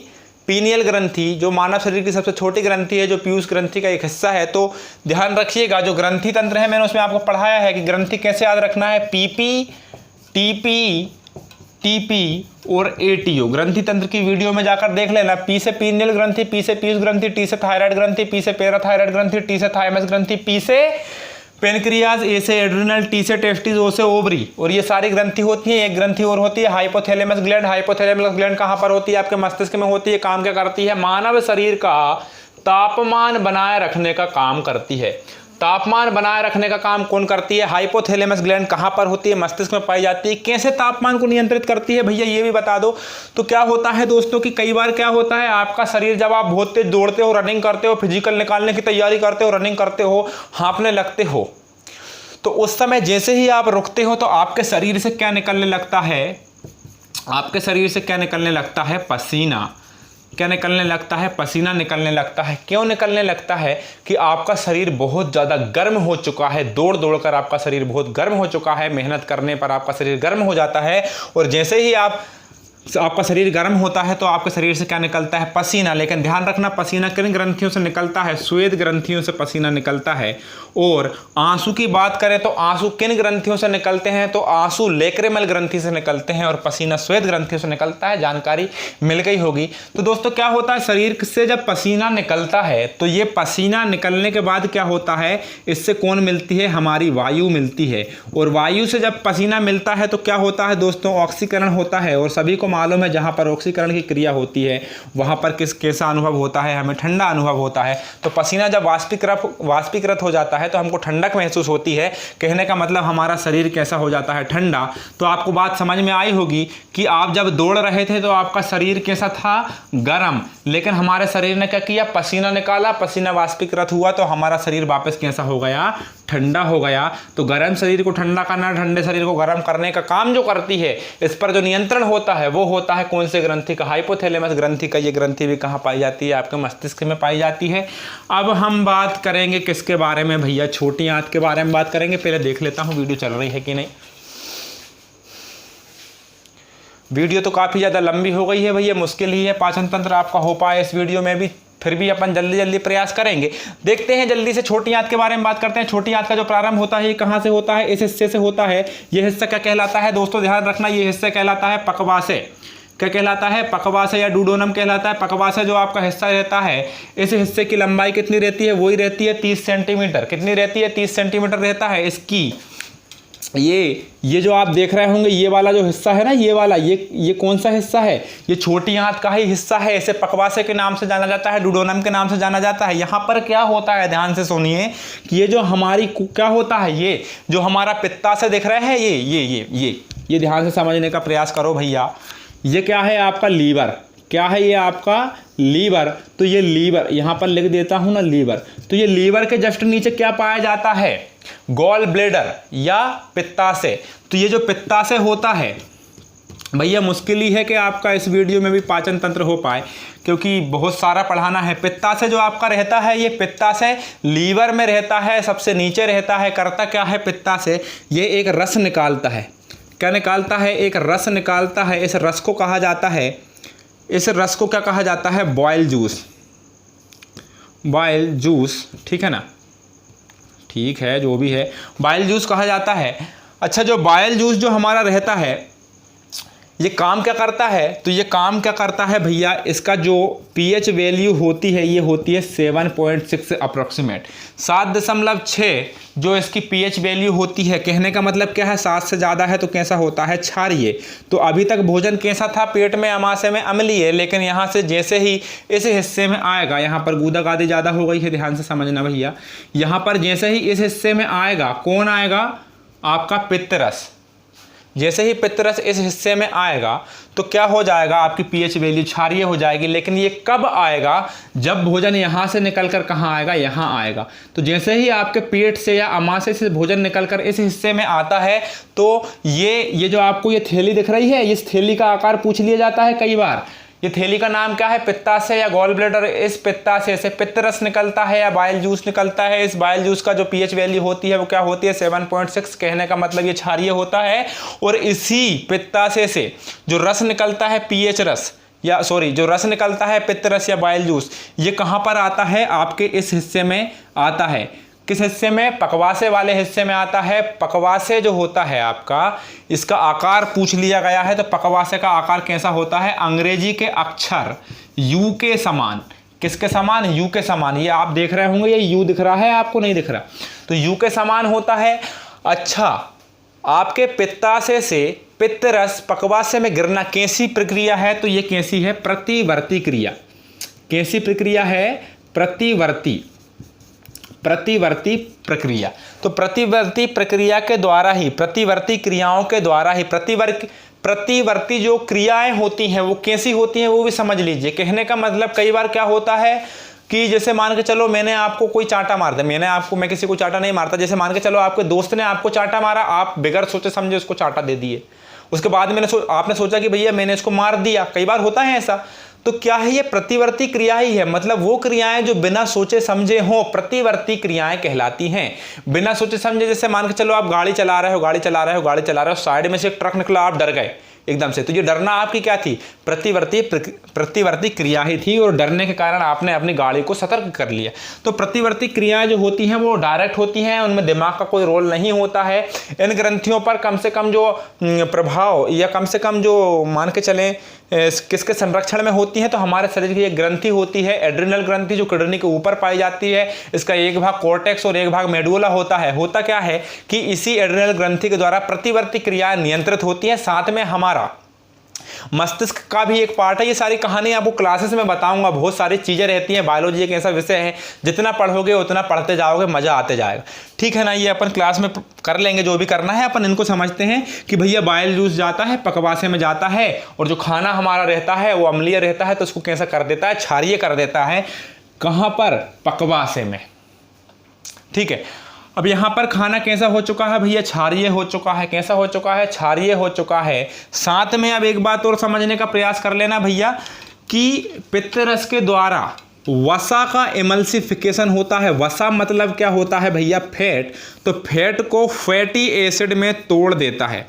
पीनियल ग्रंथि, जो मानव शरीर की सबसे छोटी ग्रंथि है, जो पीयूष ग्रंथि का एक हिस्सा है। तो ध्यान रखिएगा, जो ग्रंथि तंत्र है मैंने उसमें आपको पढ़ाया है कि ग्रंथि कैसे याद रखना है। पीपी, टीपी, टीपी और एटीओ। ग्रंथि तंत्र की वीडियो में जाकर देख लेना। पी से पीनियल ग्रंथि, पी से पीयूष ग्रंथि, टी से थायराइड ग्रंथि, पी से पैराथायराइड ग्रंथि, टी से थाइमस ग्रंथि, पी से पेनक्रियाज, ए से एड्रिनल, टी से टेस्टिस, ओ से ओवरी। और ये सारी ग्रंथि होती है। एक ग्रंथि और होती है हाइपोथैलेमस ग्लैंड। हाइपोथैलेमस ग्लैंड कहाँ पर होती है? आपके मस्तिष्क में होती है। काम क्या करती है? मानव शरीर का तापमान बनाए रखने का काम करती है। तापमान बनाए रखने का काम कौन करती है? Hypothalamus gland. कहाँ पर होती है? मस्तिष्क में पाई जाती है। कैसे तापमान को नियंत्रित करती है भैया ये भी बता दो। तो क्या होता है दोस्तों कि कई बार क्या होता है, आपका शरीर जब आप बहुत तेज दौड़ते हो, रनिंग करते हो, फिजिकल निकालने की तैयारी करते हो, रनिंग करते हो, हाँफने लगते हो, तो उस समय जैसे ही आप रुकते हो तो आपके शरीर से क्या निकलने लगता है? आपके शरीर से क्या निकलने लगता है? पसीना। क्या निकलने लगता है? पसीना निकलने लगता है। क्यों निकलने लगता है? कि आपका शरीर बहुत ज़्यादा गर्म हो चुका है। दौड़ दौड़ कर आपका शरीर बहुत गर्म हो चुका है। मेहनत करने पर आपका शरीर गर्म हो जाता है, और जैसे ही आपका शरीर गर्म होता है तो आपके शरीर से क्या निकलता है? पसीना। लेकिन ध्यान रखना, पसीना किन ग्रंथियों से निकलता है? श्वेत ग्रंथियों से पसीना निकलता है। और आंसू की बात करें तो आंसू किन ग्रंथियों से निकलते हैं? तो आंसू लेक्रिमल ग्रंथि से निकलते हैं, और पसीना श्वेत ग्रंथियों से निकलता है। जानकारी मिल गई होगी। तो दोस्तों क्या होता है, शरीर से जब पसीना निकलता है तो ये पसीना निकलने के बाद क्या होता है? इससे कौन मिलती है? हमारी वायु मिलती है। और वायु से जब पसीना मिलता है तो क्या होता है दोस्तों? ऑक्सीकरण होता है। और सभी को मालूम है जहाँ पर ऑक्सीकरण की क्रिया होती है वहाँ पर कैसा अनुभव होता है? हमें ठंडा अनुभव होता है। तो पसीना जब वाष्पीकृत हो जाता है तो हमको ठंडक महसूस होती है। कहने का मतलब हमारा शरीर कैसा हो जाता है? ठंडा। तो आपको बात समझ में आई होगी कि आप जब दौड़ रहे थे तो आपका शरीर कैसा था? गर्म। लेकिन हमारे शरीर ने क्या किया? पसीना निकाला, पसीना वाष्पीकृत हुआ तो हमारा शरीर वापस कैसा हो गया? ठंडा हो गया। तो गर्म शरीर को ठंडा करना, ठंडे शरीर को गर्म करने का काम जो करती है, इस पर जो नियंत्रण होता है वो होता है कौन से ग्रंथि का? हाइपोथैलेमस ग्रंथि का। ये ग्रंथि भी कहाँ पाई जाती है? आपके मस्तिष्क में पाई जाती है। अब हम बात करेंगे किसके बारे में भैया? छोटी आंत के बारे में बात करेंगे। पहले देख लेता हूँ वीडियो चल रही है कि नहीं। वीडियो तो काफ़ी ज़्यादा लंबी हो गई है भैया, मुश्किल ही है पाचन तंत्र आपका हो पाए इस वीडियो में भी, फिर भी अपन जल्दी जल्दी प्रयास करेंगे। देखते हैं जल्दी से छोटी आंत के बारे में बात करते हैं। छोटी आंत का जो प्रारंभ होता है ये कहाँ से होता है? इस हिस्से से होता है। ये हिस्सा क्या कहलाता है दोस्तों? ध्यान रखना, ये हिस्सा कहलाता है पकवासे। क्या कहलाता है? पकवासे या डूडोनम कहलाता है। पकवासे जो आपका हिस्सा रहता है, इस हिस्से की लंबाई कितनी रहती है? वही रहती है 30 सेंटीमीटर। कितनी रहती है? 30 सेंटीमीटर रहता है इसकी। ये जो आप देख रहे होंगे, ये वाला जो हिस्सा है ना, ये वाला, ये कौन सा हिस्सा है? ये छोटी आंत का ही हिस्सा है। इसे पकवासे के नाम से जाना जाता है, डूडोनम के नाम से जाना जाता है। यहाँ पर क्या होता है, ध्यान से सुनिए कि ये जो हमारी क्या होता है, ये जो हमारा पित्ताशय दिख रहे हैं, ये ध्यान से समझने का प्रयास करो भैया। ये क्या है? आपका लीवर। क्या है ये? आपका लीवर। तो ये लीवर, यहाँ पर लिख देता हूँ ना, लीवर। तो ये लीवर के जस्ट नीचे क्या पाया जाता है? गॉल ब्लेडर या पित्ताशय। तो ये जो पित्ताशय होता है भैया, मुश्किल ही है कि आपका इस वीडियो में भी पाचन तंत्र हो पाए, क्योंकि बहुत सारा पढ़ाना है। पित्ताशय जो आपका रहता है, ये पित्ताशय लीवर में रहता है, सबसे नीचे रहता है। करता क्या है पित्ताशय? ये एक रस निकालता है। क्या निकालता है? एक रस निकालता है। इस रस को कहा जाता है, इस रस को क्या कहा जाता है? Boil juice. बॉयल जूस, ठीक है ना? ठीक है, जो भी है, बाइल जूस कहा जाता है। अच्छा, जो बाइल जूस जो हमारा रहता है, ये काम क्या करता है? तो ये काम क्या करता है भैया, इसका जो पीएच वैल्यू होती है, ये होती है 7.6 अप्रॉक्सीमेट, 7.6 जो इसकी पीएच वैल्यू होती है। कहने का मतलब क्या है? 7 से ज़्यादा है तो कैसा होता है? क्षारीय। तो अभी तक भोजन कैसा था? पेट में अमाशय में अम्लीय। लेकिन यहाँ से जैसे ही इस हिस्से में आएगा, यहाँ पर गूदक आदि ज़्यादा हो गई है, ध्यान से समझना भैया। यहाँ पर जैसे ही इस हिस्से में आएगा, कौन आएगा? आपका पित्तरस। जैसे ही पित्तरस इस हिस्से में आएगा तो क्या हो जाएगा, आपकी पीएच वैल्यू क्षारीय हो जाएगी। लेकिन ये कब आएगा, जब भोजन यहाँ से निकलकर कहाँ आएगा, यहाँ आएगा। तो जैसे ही आपके पेट से या अमाशय से भोजन निकलकर इस हिस्से में आता है तो ये जो आपको ये थैली दिख रही है, इस थैली का आकार पूछ लिया जाता है कई बार। ये थैली का नाम क्या है, पित्ताशय या गॉल ब्लैडर। इस पित्ताशय से पित्तरस निकलता है या बाइल जूस निकलता है। इस बाइल जूस का जो पीएच वैल्यू होती है वो क्या होती है, 7.6। कहने का मतलब ये क्षारीय होता है। और इसी पित्ताशय से जो रस निकलता है, पीएच रस या जो रस निकलता है पित्तरस या बाइल जूस, ये कहाँ पर आता है, आपके इस हिस्से में आता है। किस हिस्से में, पकवासे वाले हिस्से में आता है। पकवासे जो होता है आपका, इसका आकार पूछ लिया गया है। तो पकवासे का आकार कैसा होता है, अंग्रेजी के अक्षर यू के समान। किसके समान, यू के समान। ये आप देख रहे होंगे, ये यू दिख रहा है आपको, नहीं दिख रहा, तो यू के समान होता है। अच्छा, आपके पित्ताशय से पित्तरस पकवासे में गिरना कैसी प्रक्रिया है, तो ये कैसी है, प्रतिवर्ती क्रिया। कैसी प्रक्रिया है, प्रतिवर्ती प्रक्रिया। तो प्रतिवर्ती प्रक्रिया के द्वारा ही, प्रतिवर्ती क्रियाओं के द्वारा ही, प्रतिवर्ती जो क्रियाएं होती हैं वो कैसी होती हैं वो भी समझ लीजिए। कहने का मतलब कई बार क्या होता है कि जैसे मान के चलो मैंने आपको कोई चांटा मार दिया, मैं किसी को चांटा नहीं मारता। जैसे मान के चलो आपके दोस्त ने आपको चांटा मारा, आप बगैर सोचे समझे उसको चांटा दे दिए। उसके बाद आपने सोचा कि भैया मैंने इसको मार दिया। कई बार होता है ऐसा। तो क्या है, ये प्रतिवर्ती क्रिया ही है। मतलब वो क्रियाएं जो बिना सोचे समझे हो, प्रतिवर्ती क्रियाएं कहलाती हैं। बिना सोचे समझे, जैसे मान के चलो आप गाड़ी चला रहे हो, साइड में से एक ट्रक निकला, आप डर गए एकदम से। तो ये डरना आपकी क्या थी, प्रतिवर्ती क्रिया ही थी। और डरने के कारण आपने अपनी गाड़ी को सतर्क कर लिया। तो प्रतिवर्ती क्रियाएं जो होती हैं वो डायरेक्ट होती हैं, उनमें दिमाग का कोई रोल नहीं होता है। इन ग्रंथियों पर कम से कम जो प्रभाव या कम से कम जो मान के चलें किसके संरक्षण में होती है, तो हमारे शरीर की एक ग्रंथि होती है, एड्रिनल ग्रंथि, जो किडनी के ऊपर पाई जाती है। इसका एक भाग कॉर्टेक्स और एक भाग मेडुला होता है। होता क्या है कि इसी एड्रिनल ग्रंथि के द्वारा प्रतिवर्ती क्रियाएं नियंत्रित होती हैं। साथ में हमारा मस्तिष्क का भी एक पार्ट है। ये सारी कहानी आपको क्लासेस में बताऊंगा, बहुत सारी चीजें रहती हैं। बायोलॉजी एक ऐसा विषय है, जितना पढ़ोगे उतना पढ़ते जाओगे, मजा आते जाएगा। ठीक है ना, ये अपन क्लास में कर लेंगे जो भी करना है। अपन इनको समझते हैं कि भैया बाइल जूस जाता है, पकवासे में जाता है, और जो खाना हमारा रहता है वो अम्लीय रहता है, तो उसको कैसा कर देता है, क्षारीय कर देता है। कहां पर, पकवासे में। ठीक है, अब यहां पर खाना कैसा हो चुका है भैया, क्षारीय हो चुका है। कैसा हो चुका है, क्षारीय हो चुका है। साथ में अब एक बात और समझने का प्रयास कर लेना भैया कि पित्तरस के द्वारा वसा का एमल्सिफिकेशन होता है। वसा मतलब क्या होता है भैया, फैट। तो फैट को फैटी एसिड में तोड़ देता है।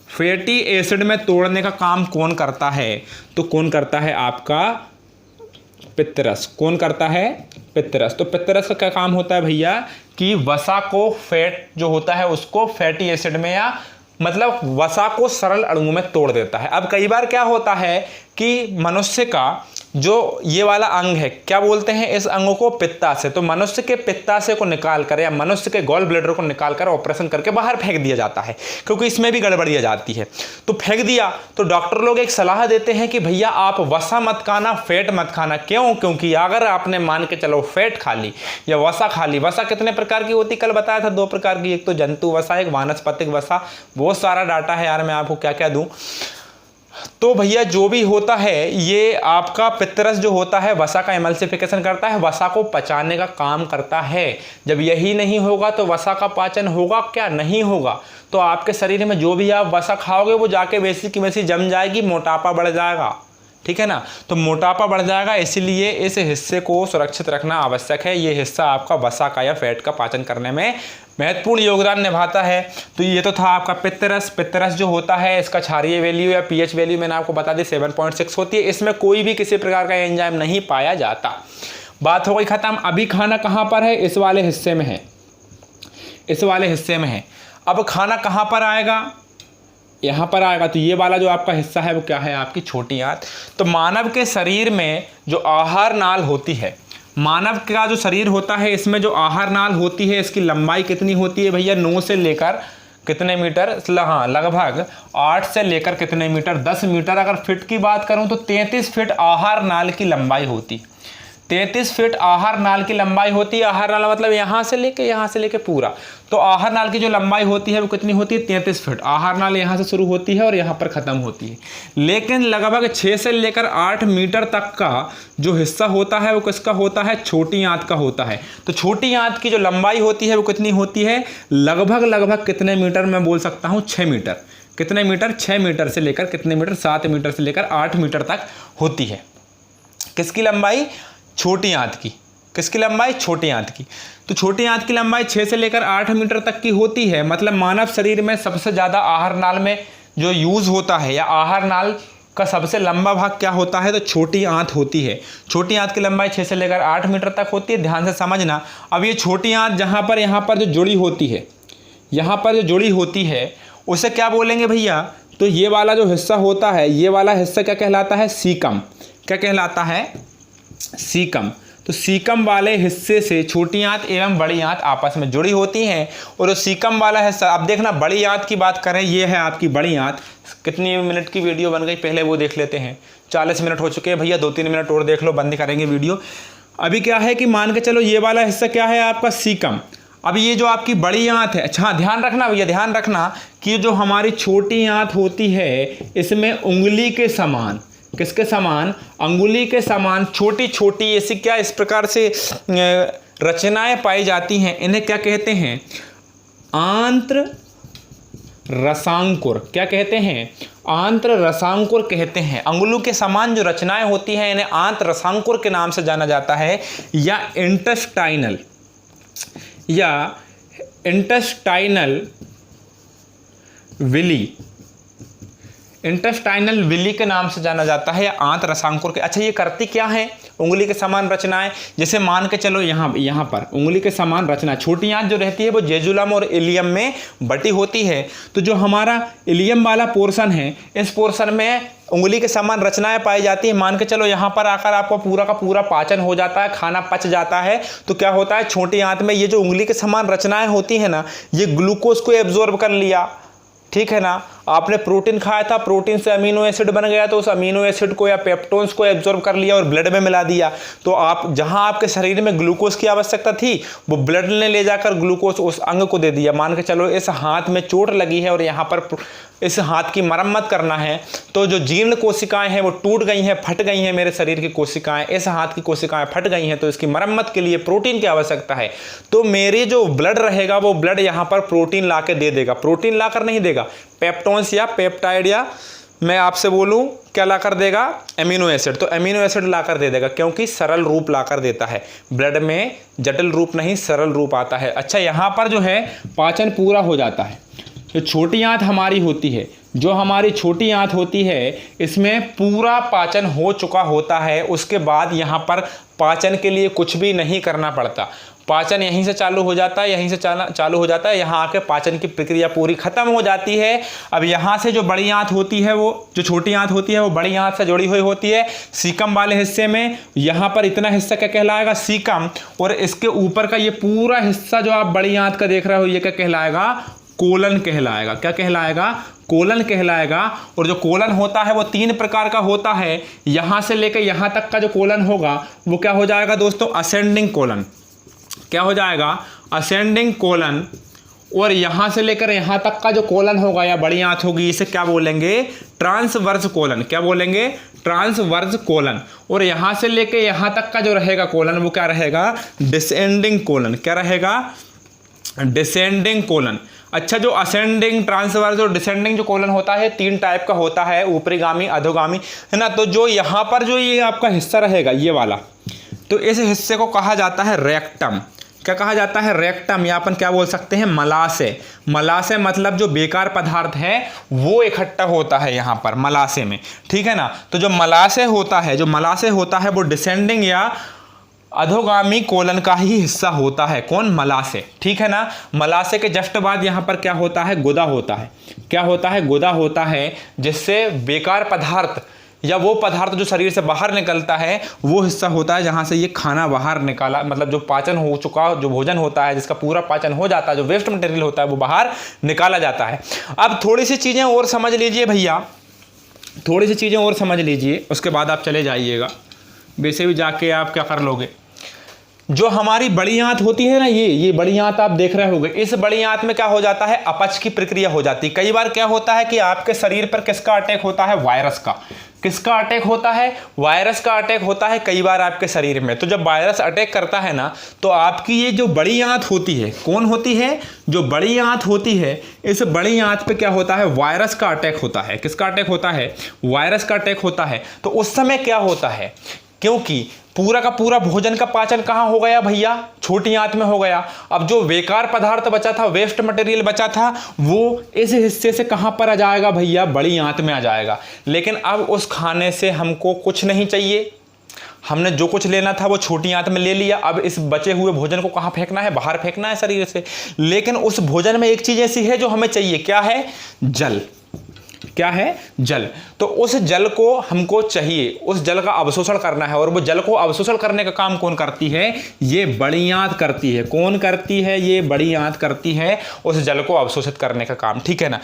फैटी एसिड में तोड़ने का काम कौन करता है, तो कौन करता है, आपका पित्तरस। कौन करता है, पित्तरस। तो पित्तरस का क्या काम होता है भैया कि वसा को, फैट जो होता है उसको फैटी एसिड में, या मतलब वसा को सरल अणुओं में तोड़ देता है। अब कई बार क्या होता है कि मनुष्य का जो ये वाला अंग है, क्या बोलते हैं इस अंगों को, पित्ताशय। तो मनुष्य के पित्ताशय को निकाल कर या मनुष्य के गॉल ब्लैडर को निकाल कर ऑपरेशन करके बाहर फेंक दिया जाता है, क्योंकि इसमें भी गड़बड़ी आ जाती है। तो फेंक दिया तो डॉक्टर लोग एक सलाह देते हैं कि भैया आप वसा मत खाना, फैट मत खाना। क्यों, क्योंकि अगर आपने मान के चलो फैट खा ली या वसा खा ली, वसा कितने प्रकार की होती, कल बताया था 2 प्रकार की, एक तो जंतु वसा, एक वानस्पतिक वसा। बहुत सारा डाटा है यार, मैं आपको क्या क्या दूं। तो भैया जो भी होता है, ये आपका पित्तरस जो होता है वसा का एमल्सिफिकेशन करता है, वसा को पचाने का काम करता है। जब यही नहीं होगा तो वसा का पाचन होगा क्या, नहीं होगा। तो आपके शरीर में जो भी आप वसा खाओगे वो जाके वैसी की वैसी जम जाएगी, मोटापा बढ़ जाएगा। ठीक है ना, तो मोटापा बढ़ जाएगा। इसीलिए इस हिस्से को सुरक्षित रखना आवश्यक है। ये हिस्सा आपका वसा का या फैट का पाचन करने में महत्वपूर्ण योगदान निभाता है। तो ये तो था आपका पित्तरस। पित्तरस जो होता है इसका क्षारीय वैल्यू या पीएच वैल्यू मैंने आपको बता दी 7.6 होती है। इसमें कोई भी किसी प्रकार का एंजाइम नहीं पाया जाता। बात हो गई खत्म। अभी खाना कहाँ पर है, इस वाले हिस्से में है, इस वाले हिस्से में है। अब खाना कहाँ पर आएगा, यहाँ पर आएगा। तो ये वाला जो आपका हिस्सा है वो क्या है, आपकी छोटी आंत। तो मानव के शरीर में जो आहार नाल होती है, मानव का जो शरीर होता है इसमें जो आहार नाल होती है, इसकी लंबाई कितनी होती है भैया, 9 से लेकर कितने मीटर, हाँ लगभग 8 से लेकर कितने मीटर, 10 मीटर। अगर फिट की बात करूं तो 33 फीट आहार नाल की लंबाई होती, 33 फीट आहार नाल की लंबाई होती है। आहार नाल मतलब यहाँ से लेके पूरा। तो आहार नाल की जो लंबाई होती है वो कितनी होती है? 33 फीट। आहार नाल यहाँ से शुरू होती है और यहाँ पर ख़त्म होती है। लेकिन लगभग 6 से लेकर 8 मीटर तक का जो हिस्सा होता है वो किसका होता है? छोटी आंत का होता है। तो छोटी आंत की जो लंबाई होती है वो कितनी होती है? लगभग कितने मीटर मैं बोल सकता हूँ? 6 मीटर। कितने मीटर? 6 मीटर से लेकर कितने मीटर? 7 मीटर से लेकर 8 मीटर तक होती है। किसकी लंबाई? छोटी आंत की। किसकी लंबाई? छोटी आंत की। तो छोटी आंत की लंबाई 6 से लेकर 8 मीटर तक की होती है। मतलब मानव शरीर में सबसे ज़्यादा आहार नाल में जो यूज़ होता है या आहार नाल का सबसे लंबा भाग क्या होता है? तो छोटी आंत होती है। छोटी आंत की लंबाई 6 से लेकर 8 मीटर तक होती है। ध्यान से समझना। अब ये छोटी आंत यहाँ पर जो जुड़ी होती है, यहाँ पर जो जुड़ी होती है उसे क्या बोलेंगे भैया? तो ये वाला जो हिस्सा होता है, ये वाला हिस्सा क्या कहलाता है? सीकम। क्या कहलाता है? सीकम। तो सीकम वाले हिस्से से छोटी आंत एवं बड़ी आंत आपस में जुड़ी होती हैं। और उस सीकम वाला हिस्सा, अब देखना बड़ी आंत की बात करें, ये है आपकी बड़ी आंत। कितनी मिनट की वीडियो बन गई पहले वो देख लेते हैं। 40 मिनट हो चुके हैं भैया, 2-3 मिनट और देख लो, बंद करेंगे वीडियो। अभी क्या है कि मान के चलो ये वाला हिस्सा क्या है आपका? सीकम। अब ये जो आपकी बड़ी आंत है, अच्छा ध्यान रखना भैया, ध्यान रखना कि जो हमारी छोटी आंत होती है इसमें उंगली के समान, किसके समान? अंगुली के समान छोटी छोटी ऐसी क्या इस प्रकार से रचनाएं पाई जाती हैं। इन्हें क्या कहते हैं? आंत्र रसांकुर। क्या कहते हैं? आंत्र रसांकुर कहते हैं। अंगुलों के समान जो रचनाएं होती हैं इन्हें आंत्र रसांकुर के नाम से जाना जाता है, या इंटेस्टाइनल विली के नाम से जाना जाता है, या आंत रसांकुर के। अच्छा, ये करती क्या है? उंगली के समान रचनाएं। जैसे मान के चलो यहाँ पर उंगली के समान रचना, छोटी आंत जो रहती है वो जेजुलम और इलियम में बटी होती है। तो जो हमारा इलियम वाला पोर्शन है, इस पोर्शन में उंगली के समान रचनाएं पाई जाती है। मान के चलो यहाँ पर आकर आपको पूरा का पूरा पाचन हो जाता है, खाना पच जाता है। तो क्या होता है? छोटी आंत में ये जो उंगली के समान रचनाएं होती है ना, ये ग्लूकोज को एब्जॉर्ब कर लिया, ठीक है ना। आपने प्रोटीन खाया था, प्रोटीन से अमीनो एसिड बन गया, तो उस अमीनो एसिड को या पेप्टोन्स को एब्जॉर्ब कर लिया और ब्लड में मिला दिया। तो आप जहां आपके शरीर में ग्लूकोज की आवश्यकता थी वो ब्लड ने ले जाकर ग्लूकोज उस अंग को दे दिया। मान के चलो इस हाथ में चोट लगी है और यहाँ पर इस हाथ की मरम्मत करना है, तो जो जीर्ण कोशिकाएं हैं वो टूट गई हैं, फट गई हैं, मेरे शरीर की कोशिकाएं, इस हाथ की कोशिकाएं फट गई हैं, तो इसकी मरम्मत के लिए प्रोटीन की आवश्यकता है। तो मेरी जो ब्लड रहेगा वो ब्लड यहाँ पर प्रोटीन ला के दे देगा। प्रोटीन लाकर नहीं देगा, पेप्टोन्स या पेप्टाइड, या मैं आपसे बोलूं क्या लाकर देगा? Amino acid. तो एमिनो एसिड लाकर दे देगा, क्योंकि सरल रूप लाकर देता है। ब्लड में जटिल रूप नहीं, सरल रूप आता है। अच्छा, यहाँ पर जो है पाचन पूरा हो जाता है। जो छोटी आंत हमारी होती है, जो हमारी छोटी आंत होती है, इसमें पूरा पाचन हो चुका होता है। उसके बाद यहाँ पर पाचन के लिए कुछ भी नहीं करना पड़ता। पाचन यहीं से चालू हो जाता है, यहीं से चालू हो जाता है, यहाँ आके पाचन की प्रक्रिया पूरी खत्म हो जाती है। अब यहाँ से जो बड़ी आंत होती है, वो जो छोटी आंत होती है वो बड़ी आंत से जुड़ी हुई होती है सीकम वाले हिस्से में। यहाँ पर इतना हिस्सा क्या कहलाएगा? सीकम। और इसके ऊपर का ये पूरा हिस्सा जो आप बड़ी आंत का देख रहे हो, ये क्या कहलाएगा? कोलन कहलाएगा। क्या कहलाएगा? कोलन कहलाएगा। और जो कोलन होता है वो 3 प्रकार का होता है। यहाँ से लेकर यहाँ तक का जो कोलन होगा वो क्या हो जाएगा दोस्तों? Ascending colon. क्या हो जाएगा? Ascending colon. और यहाँ से लेकर यहाँ तक का जो कोलन होगा या बड़ी आंत होगी, इसे क्या बोलेंगे? Transverse colon. क्या बोलेंगे? Transverse colon. और यहाँ से लेकर यहाँ तक का जो रहेगा कोलन वो क्या रहेगा? Descending colon. क्या रहेगा? Descending colon. अच्छा, जो असेंडिंग, ट्रांसवर्स और डिसेंडिंग जो कोलन होता है 3 टाइप का होता है, ऊपरीगामी, अधोगामी, है ना। तो जो यहाँ पर जो ये आपका हिस्सा रहेगा, ये वाला, तो इस हिस्से को कहा जाता है रेक्टम। क्या कहा जाता है? रेक्टम। या अपन क्या बोल सकते हैं? मलाशय। मलाशय मतलब जो बेकार पदार्थ है वो इकट्ठा होता है यहाँ पर मलाशय में, ठीक है ना। तो जो मलाशय होता है वो डिसेंडिंग या अधोगामी कोलन का ही हिस्सा होता है। कौन? मलाशय, ठीक है ना। मलाशय के जस्ट बाद यहाँ पर क्या होता है? गुदा होता है। क्या होता है? गुदा होता है, जिससे बेकार पदार्थ या वो पदार्थ जो शरीर से बाहर निकलता है वो हिस्सा होता है जहाँ से ये खाना बाहर निकाला, मतलब जो पाचन हो चुका जो भोजन होता है, जिसका पूरा पाचन हो जाता है, जो वेस्ट मटेरियल होता है वो बाहर निकाला जाता है। अब थोड़ी सी चीज़ें और समझ लीजिए भैया, थोड़ी सी चीज़ें और समझ लीजिए, उसके बाद आप चले जाइएगा। वैसे भी जाके आप क्या कर लोगे, जो हमारी बड़ी आंत होती है ना, ये बड़ी आंत आप देख रहे होगे, इस बड़ी आंत में क्या हो जाता है, अपच की प्रक्रिया हो जाती है। कई बार क्या होता है कि आपके शरीर पर किसका अटैक होता है, वायरस का। किसका अटैक होता है, वायरस का अटैक होता है कई बार आपके शरीर में। तो जब वायरस अटैक करता है ना, तो आपकी ये जो बड़ी आंत होती है, कौन होती है, जो बड़ी आंत होती है, इस बड़ी आंत पे क्या होता है, वायरस का अटैक होता है। किसका अटैक होता है, वायरस का अटैक होता है। तो उस समय क्या होता है, क्योंकि पूरा का पूरा भोजन का पाचन कहाँ हो गया भैया, छोटी आंत में हो गया। अब जो बेकार पदार्थ बचा था, वेस्ट मटेरियल बचा था, वो इस हिस्से से कहाँ पर आ जाएगा भैया, बड़ी आंत में आ जाएगा। लेकिन अब उस खाने से हमको कुछ नहीं चाहिए, हमने जो कुछ लेना था वो छोटी आंत में ले लिया। अब इस बचे हुए भोजन को कहाँ फेंकना है, बाहर फेंकना है शरीर से। लेकिन उस भोजन में एक चीज ऐसी है जो हमें चाहिए, क्या है, जल। क्या है, जल। तो उस जल को हमको चाहिए, उस जल का अवशोषण करना है। और वो जल को अवशोषण करने का काम कौन करती है, ये बड़ी आंत करती है। कौन करती है, ये बड़ी आंत करती है उस जल को अवशोषित करने का काम, ठीक है ना।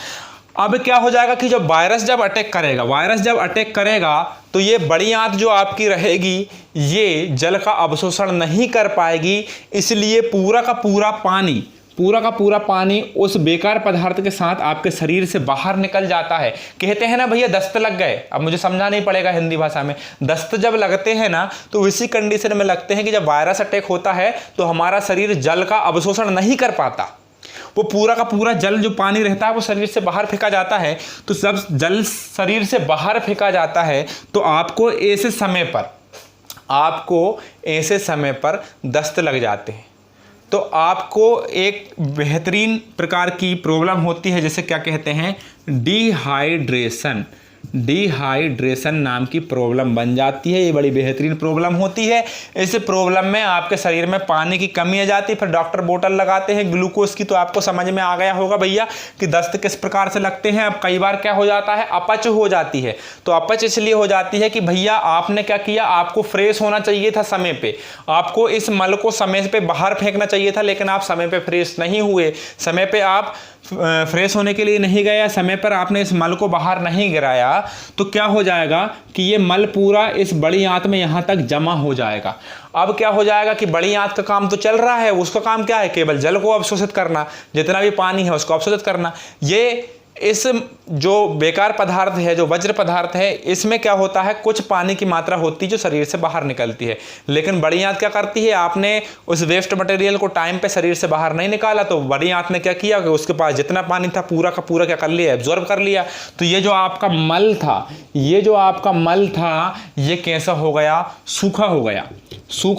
अब क्या हो जाएगा कि जब वायरस जब अटैक करेगा, वायरस जब अटैक करेगा, तो ये बड़ी आंत जो आपकी रहेगी, ये जल का अवशोषण नहीं कर पाएगी। इसलिए पूरा का पूरा पानी उस बेकार पदार्थ के साथ आपके शरीर से बाहर निकल जाता है। कहते हैं ना भैया, दस्त लग गए। अब मुझे समझा नहीं पड़ेगा हिंदी भाषा में, दस्त जब लगते हैं ना, तो इसी कंडीशन में लगते हैं कि जब वायरस अटैक होता है तो हमारा शरीर जल का अवशोषण नहीं कर पाता। वो पूरा का पूरा जल जो पानी रहता है वो शरीर से बाहर फेंका जाता है। तो जब जल शरीर से बाहर फेंका जाता है तो आपको ऐसे समय पर दस्त लग जाते हैं। तो आपको एक बेहतरीन प्रकार की प्रॉब्लम होती है, जैसे क्या कहते हैं, डिहाइड्रेशन नाम की प्रॉब्लम बन जाती है। ये बड़ी बेहतरीन प्रॉब्लम होती है। इस प्रॉब्लम में आपके शरीर में पानी की कमी आ जाती है। फिर डॉक्टर बोतल लगाते हैं ग्लूकोज की। तो आपको समझ में आ गया होगा भैया कि दस्त किस प्रकार से लगते हैं। अब कई बार क्या हो जाता है, अपच हो जाती है। तो अपच इसलिए हो जाती है कि भैया आपने क्या किया, आपको फ्रेश होना चाहिए था समय पे, आपको इस मल को समय पे बाहर फेंकना चाहिए था, लेकिन आप समय पे फ्रेश नहीं हुए, समय पे आप फ्रेश होने के लिए नहीं गया, समय पर आपने इस मल को बाहर नहीं गिराया। तो क्या हो जाएगा कि ये मल पूरा इस बड़ी आंत में यहां तक जमा हो जाएगा। अब क्या हो जाएगा कि बड़ी आंत का काम तो चल रहा है, उसका काम क्या है, केवल जल को अवशोषित करना, जितना भी पानी है उसको अवशोषित करना। ये इस जो बेकार पदार्थ है, जो वज्र पदार्थ है, इसमें क्या होता है, कुछ पानी की मात्रा होती है जो शरीर से बाहर निकलती है। लेकिन बड़ी आंत क्या करती है, आपने उस वेस्ट मटेरियल को टाइम पे शरीर से बाहर नहीं निकाला, तो बड़ी आंत ने क्या किया कि उसके पास जितना पानी था पूरा का पूरा क्या कर लिया, एब्जॉर्ब कर लिया। तो ये जो आपका मल था, ये कैसा हो गया, सूखा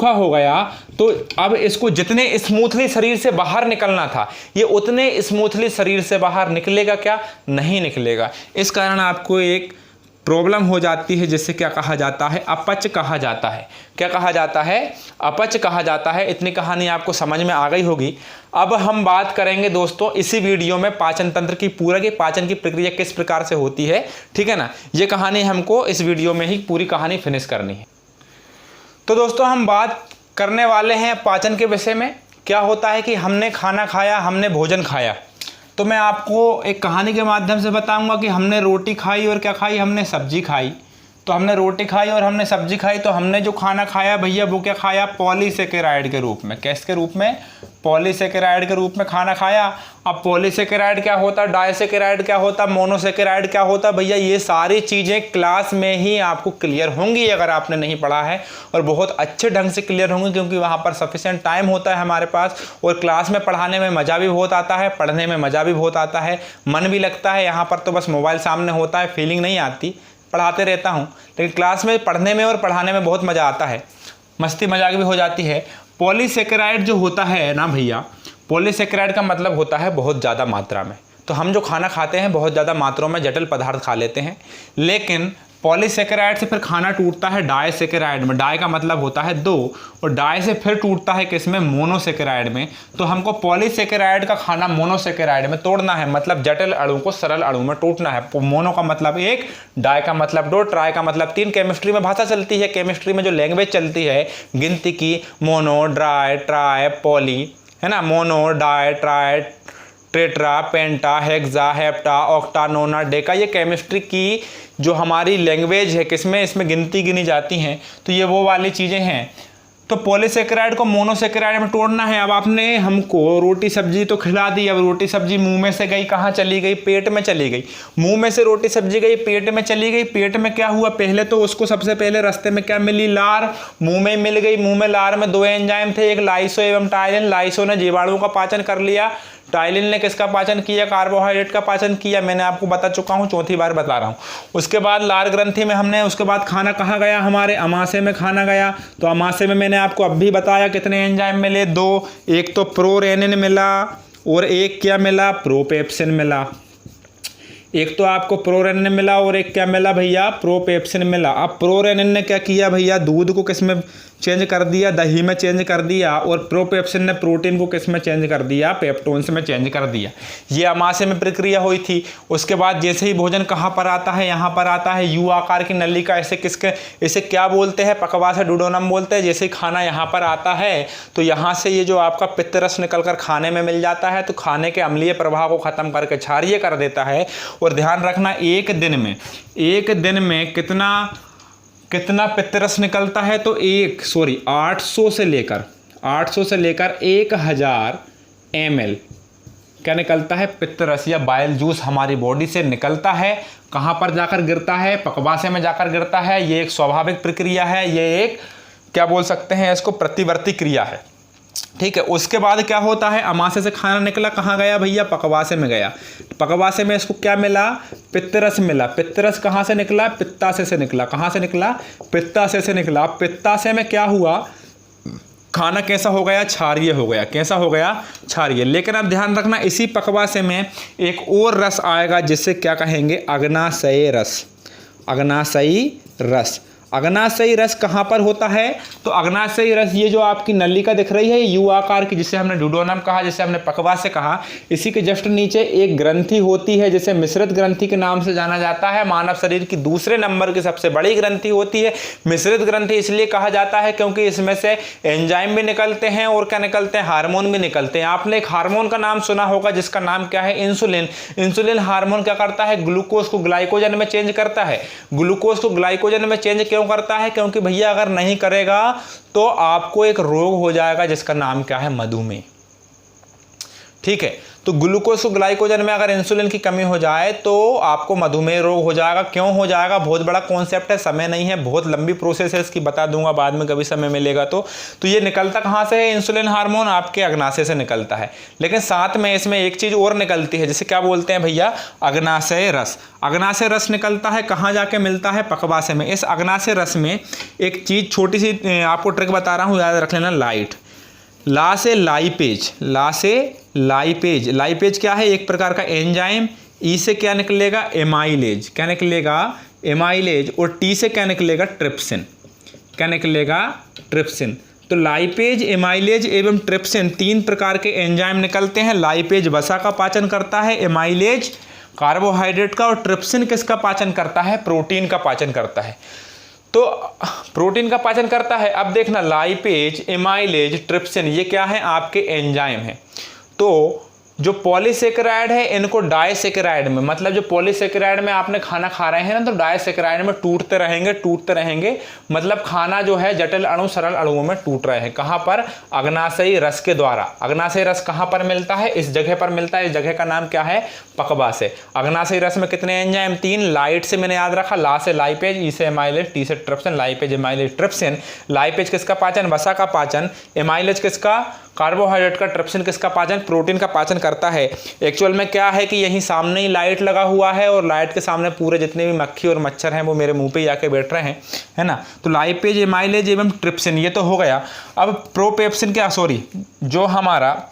हो गया। तो अब इसको जितने स्मूथली शरीर से बाहर निकलना था, ये उतने स्मूथली शरीर से बाहर निकलेगा क्या, नहीं निकलेगा। इस कारण आपको एक प्रॉब्लम हो जाती है, जिससे क्या कहा जाता है, अपच कहा जाता है। क्या कहा जाता है, अपच कहा जाता है। इतनी कहानी आपको समझ में आ गई होगी। अब हम बात करेंगे दोस्तों इसी वीडियो में पाचन तंत्र की, पूरा की पाचन की प्रक्रिया किस प्रकार से होती है, ठीक है ना। ये कहानी हमको इस वीडियो में ही पूरी कहानी फिनिश करनी है। तो दोस्तों हम बात करने वाले हैं पाचन के विषय में। क्या होता है कि हमने खाना खाया, हमने भोजन खाया, तो मैं आपको एक कहानी के माध्यम से बताऊंगा कि हमने रोटी खाई और क्या खाई, हमने सब्जी खाई। तो हमने रोटी खाई और हमने सब्जी खाई, तो हमने जो खाना खाया भैया वो क्या खाया, पॉलीसेकेराइड के रूप में। किसके रूप में, पॉलीसेकेराइड के रूप में खाना खाया। अब पॉलीसेकेराइड क्या होता, डाइसेकेराइड क्या होता, मोनोसेकेराइड क्या होता, भैया ये सारी चीज़ें क्लास में ही आपको क्लियर होंगी अगर आपने नहीं पढ़ा है, और बहुत अच्छे ढंग से क्लियर होंगी, क्योंकि वहाँ पर सफिशिएंट टाइम होता है हमारे पास, और क्लास में पढ़ाने में मज़ा भी बहुत आता है, पढ़ने में मज़ा भी बहुत आता है, मन भी लगता है। यहाँ पर तो बस मोबाइल सामने होता है, फीलिंग नहीं आती। पढ़ाते रहता हूँ, लेकिन क्लास में पढ़ने में और पढ़ाने में बहुत मज़ा आता है, मस्ती मजाक भी हो जाती है। पॉलीसेकेराइड जो होता है ना भैया, पॉलीसेकेराइड का मतलब होता है बहुत ज़्यादा मात्रा में। तो हम जो खाना खाते हैं बहुत ज़्यादा मात्रा में जटिल पदार्थ खा लेते हैं, लेकिन पॉलीसेकेराइड से फिर खाना टूटता है डाइसेकेराइड में। डाई का मतलब होता है दो, और डाई से फिर टूटता है किसमें, मोनोसेकेराइड में। तो हमको पॉलीसेकेराइड का खाना मोनोसेकेराइड में तोड़ना है, मतलब जटिल अणु को सरल अणु में टूटना है। मोनो का मतलब एक, डाई का मतलब दो, ट्राई का मतलब तीन। केमिस्ट्री में भाषा चलती है, केमिस्ट्री में जो लैंग्वेज चलती है गिनती की, मोनो, ड्राई, ट्राई, पॉली, है ना। मोनो, डाई, ट्राई, टेट्रा, पेंटा, हेक्सा, हेप्टा, ऑक्टा, नोना, डेका। ये केमिस्ट्री की जो हमारी लैंग्वेज है किसमें, इसमें गिनती गिनी जाती हैं। तो ये वो वाली चीज़ें हैं। तो पॉलीसेकेराइड को मोनोसेकेराइड में तोड़ना है। अब आपने हमको रोटी सब्जी तो खिला दी, अब रोटी सब्जी मुंह में से गई, कहाँ चली गई, पेट में चली गई। मुंह में से रोटी सब्जी गई, पेट में चली गई। पेट में क्या हुआ, पहले तो उसको सबसे पहले रास्ते में क्या मिली, लार, मुंह में मिल गई। मुंह में लार में दो एंजाइम थे, एक लाइसो एवं टाइलिन। लाइसो ने जीवाणुओं का पाचन कर लिया, टाइलिन ने किसका पाचन किया, कार्बोहाइड्रेट का पाचन किया। मैंने आपको बता चुका हूँ, चौथी बार बता रहा हूँ। उसके बाद लार ग्रंथि में हमने, उसके बाद खाना कहाँ गया, हमारे अमाशय में खाना गया। तो अमाशय में मैंने आपको अब भी बताया कितने एंजाइम मिले, दो। एक तो प्रोरेनिन मिला और एक क्या मिला, प्रोपेप्सिन मिला। एक तो आपको प्रोरेनिन मिला और एक क्या मिला भैया, प्रोपेप्सिन मिला। अब प्रोरेनिन ने क्या किया भैया, दूध को किस में चेंज कर दिया, दही में चेंज कर दिया। और प्रोपेप्सिन ने प्रोटीन को किस में चेंज कर दिया, पेप्टोन्स में चेंज कर दिया। ये अमाशय में प्रक्रिया हुई थी। उसके बाद जैसे ही भोजन कहाँ पर आता है, यहाँ पर आता है, यू आकार की नली का। इसे क्या बोलते हैं, पकवास डुडोनम बोलते हैं। जैसे ही खाना यहाँ पर आता है तो यहाँ से ये जो आपका पित्तरस निकल कर खाने में मिल जाता है, तो खाने के अम्लीय प्रभाव को खत्म करके क्षारीय कर देता है। और ध्यान रखना, एक दिन में कितना पित्तरस निकलता है, तो 800 से लेकर 1000 ml क्या निकलता है, पित्तरस या बाइल जूस हमारी बॉडी से निकलता है। कहाँ पर जाकर गिरता है, पकवासे में जाकर गिरता है। ये एक स्वाभाविक प्रक्रिया है, ये एक क्या बोल सकते हैं इसको, प्रतिवर्ती क्रिया है। ठीक है। उसके बाद क्या होता है, अमाशय से खाना निकला, कहाँ गया भैया, पकवासे में गया। पकवासे में इसको क्या मिला, पित्तरस मिला। पित्तरस कहाँ से निकला, पित्ताशय से निकला। कहाँ से निकला, पित्ताशय से निकला। पित्ताशय में क्या हुआ, खाना कैसा हो गया, क्षारीय हो गया। कैसा हो गया, क्षारीय। लेकिन अब ध्यान रखना, इसी पकवासे में एक और रस आएगा जिसे क्या कहेंगे, अग्नाशयी रस। अग्नाशयी रस। अग्नाशयी रस कहाँ पर होता है, तो अग्नाशयी रस ये जो आपकी नलिका दिख रही है, यू आकार की, जिसे हमने डुडोनम कहा, जिसे हमने पकवास से कहा, इसी के जस्ट नीचे एक ग्रंथि होती है जिसे मिश्रित ग्रंथि के नाम से जाना जाता है। मानव शरीर की दूसरे नंबर की सबसे बड़ी ग्रंथि होती है। मिश्रित ग्रंथि इसलिए कहा जाता है क्योंकि इसमें से एंजाइम भी निकलते हैं और क्या निकलते हैं, हार्मोन भी निकलते हैं। आपने एक हार्मोन का नाम सुना होगा जिसका नाम क्या है, इंसुलिन। इंसुलिन हार्मोन क्या करता है, ग्लूकोज को ग्लाइकोजन में चेंज करता है। ग्लूकोज को ग्लाइकोजन में चेंज क्यों करता है, क्योंकि भैया अगर नहीं करेगा तो आपको एक रोग हो जाएगा जिसका नाम क्या है, मधुमेह। ठीक है। तो ग्लूकोज को ग्लाइकोजन में अगर इंसुलिन की कमी हो जाए तो आपको मधुमेह रोग हो जाएगा। क्यों हो जाएगा, बहुत बड़ा कॉन्सेप्ट है, समय नहीं है, बहुत लंबी प्रोसेस है इसकी, बता दूंगा बाद में कभी समय मिलेगा तो। ये निकलता कहाँ से है, इंसुलिन हार्मोन आपके अग्नाशय से निकलता है। लेकिन साथ में इसमें एक चीज और निकलती है जिसे क्या बोलते हैं भैया, अग्नाशय रस। अग्नाशय रस निकलता है, कहाँ जाके मिलता है, पकवासे में। इस अग्नाशय रस में एक चीज छोटी सी आपको ट्रिक बता रहा हूँ, याद रख लेना, लाइट। ला से लाइपेज, ला से लाइपेज। लाइपेज क्या है, एक प्रकार का एंजाइम। ई से क्या निकलेगा, एमाइलेज। क्या निकलेगा, एमाइलेज। और टी से क्या निकलेगा, ट्रिप्सिन। क्या निकलेगा, ट्रिप्सिन। तो लाइपेज, एमाइलेज एवं ट्रिप्सिन तीन प्रकार के एंजाइम निकलते हैं। लाइपेज वसा का पाचन करता है, एमाइलेज कार्बोहाइड्रेट का, और ट्रिप्सिन किसका पाचन करता है, प्रोटीन का पाचन करता है। तो प्रोटीन का पाचन करता है। अब देखना, लाइपेज, एमाइलेज, ट्रिप्सिन ये क्या है, आपके एंजाइम है। तो जो पॉलीसेकेराइड है इनको डाइसेकेराइड में, मतलब जो पॉलीसेकेराइड में आपने खाना खा रहे हैं ना, तो डाइसेकेराइड में टूटते रहेंगे। मतलब खाना जो है जटिल अणु सरल अणुओं में टूट रहे हैं। कहाँ पर, अग्नाशयी रस के द्वारा। अग्नाशयी रस कहाँ पर मिलता है, इस जगह पर मिलता है। इस जगह का नाम क्या है, पकवासे। अग्नाशयी रस में कितने एंजाइम, 3। लाइट से मैंने याद रखा, ला से लाइपेज, ई से एमाइलेज, टी से trypsin. Lipase, amylase, trypsin. Lipase किसका पाचन, वसा का पाचन। एमाइलेज किसका, कार्बोहाइड्रेट का। ट्रिप्सिन किसका पाचन, प्रोटीन का पाचन करता है। एक्चुअल में क्या है कि यहीं सामने ही लाइट लगा हुआ है और लाइट के सामने पूरे जितने भी मक्खी और मच्छर हैं वो मेरे मुंह पे ही आके बैठ रहे हैं, है ना। तो लाइपेज, एमाइलेज एवं ट्रिप्सिन ये तो हो गया। अब प्रोपेप्सिन क्या, सॉरी, जो हमारा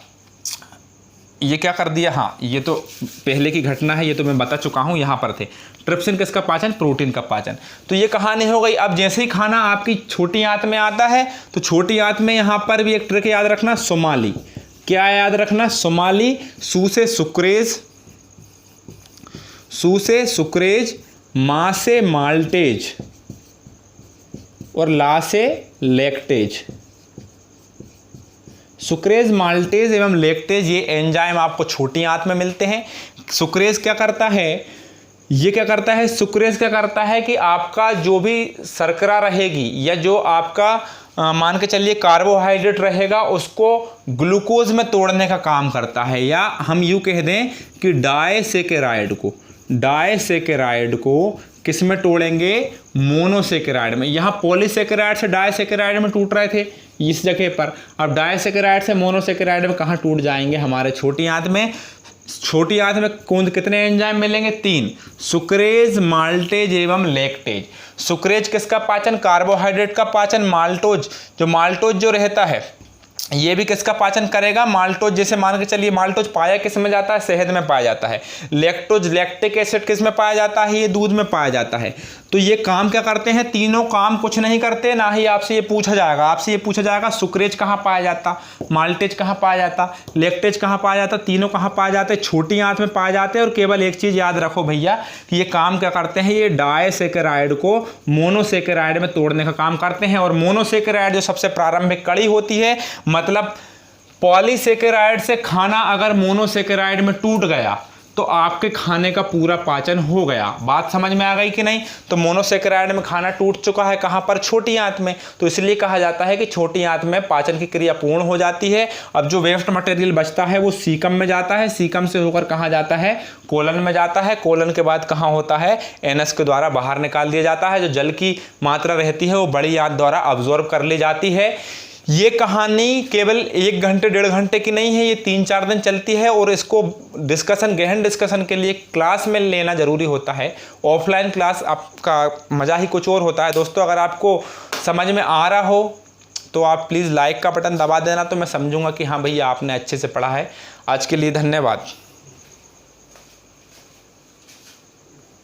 ये क्या कर दिया, हाँ ये तो पहले की घटना है, ये तो मैं बता चुका हूँ, यहाँ पर थे। ट्रिप्सिन किसका पाचन, प्रोटीन का पाचन। तो ये कहानी हो गई। अब जैसे ही खाना आपकी छोटी आंत में आता है तो छोटी आंत में यहाँ पर भी एक ट्रिक याद रखना, सोमाली। क्या याद रखना, सोमाली। सू से सुक्रेज, सू से सुक्रेज, माँ से माल्टेज और ला से लैक्टेज। सुक्रेज, माल्टेज एवं लैक्टेज ये एंजाइम आपको छोटी आंत में मिलते हैं। सुक्रेज क्या करता है, ये क्या करता है, सुक्रेज क्या करता है कि आपका जो भी शर्करा रहेगी या जो आपका मान के चलिए कार्बोहाइड्रेट रहेगा उसको ग्लूकोज में तोड़ने का काम करता है, या हम यूँ कह दें कि डायसेकेराइड को किस में तोड़ेंगे, मोनोसेकेराइड में। यहाँ पॉलीसेकेराइड से डायसेकेराइड में टूट रहे थे इस जगह पर, अब डायसेकेराइड से मोनोसेकेराइड में कहाँ टूट जाएंगे, हमारे छोटी आंत में। छोटी आंत में कौन कितने एंजाइम मिलेंगे, 3, सुक्रेज, माल्टेज एवं लैक्टेज। सुक्रेज किसका पाचन, कार्बोहाइड्रेट का पाचन। माल्टोज जो रहता है ये भी किसका पाचन करेगा, माल्टोज। जैसे मान के चलिए माल्टोज पाया किस में जाता है, शहद में पाया जाता है। लैक्टोज, लैक्टिक एसिड किस में पाया जाता है, ये दूध में पाया जाता है। तो ये काम क्या करते हैं, तीनों काम कुछ नहीं करते। ना ही आपसे ये पूछा जाएगा सुक्रेज कहाँ पाया जाता, माल्टेज कहाँ पाया जाता, लैक्टेज कहाँ पाया जाता, तीनों कहाँ पाए जाते, छोटी आंत में पाए जाते हैं। और केवल एक चीज़ याद रखो भैया कि ये काम क्या करते हैं, ये डायसेकेराइड को मोनोसेकेराइड में तोड़ने का काम करते हैं। और मोनोसेकेराइड जो सबसे प्रारंभिक कड़ी होती है, मतलब पॉलीसेकेराइड से खाना अगर मोनोसेकेराइड में टूट गया तो आपके खाने का पूरा पाचन हो गया। बात समझ में आ गई कि नहीं। तो मोनोसेकेराइड में खाना टूट चुका है कहाँ पर, छोटी आंत में। तो इसलिए कहा जाता है कि छोटी आंत में पाचन की क्रिया पूर्ण हो जाती है। अब जो वेस्ट मटेरियल बचता है वो सीकम में जाता है, सीकम से होकर कहाँ जाता है, कोलन में जाता है। कोलन के बाद कहाँ होता है, एनस के द्वारा बाहर निकाल दिया जाता है। जो जल की मात्रा रहती है वो बड़ी आंत द्वारा अब्जॉर्ब कर ली जाती है। ये कहानी केवल 1 घंटे 1.5 घंटे की नहीं है, ये 3-4 दिन चलती है। और इसको गहन डिस्कशन के लिए क्लास में लेना जरूरी होता है। ऑफलाइन क्लास आपका मज़ा ही कुछ और होता है। दोस्तों अगर आपको समझ में आ रहा हो तो आप प्लीज़ लाइक का बटन दबा देना, तो मैं समझूंगा कि हाँ भैया आपने अच्छे से पढ़ा है। आज के लिए धन्यवाद।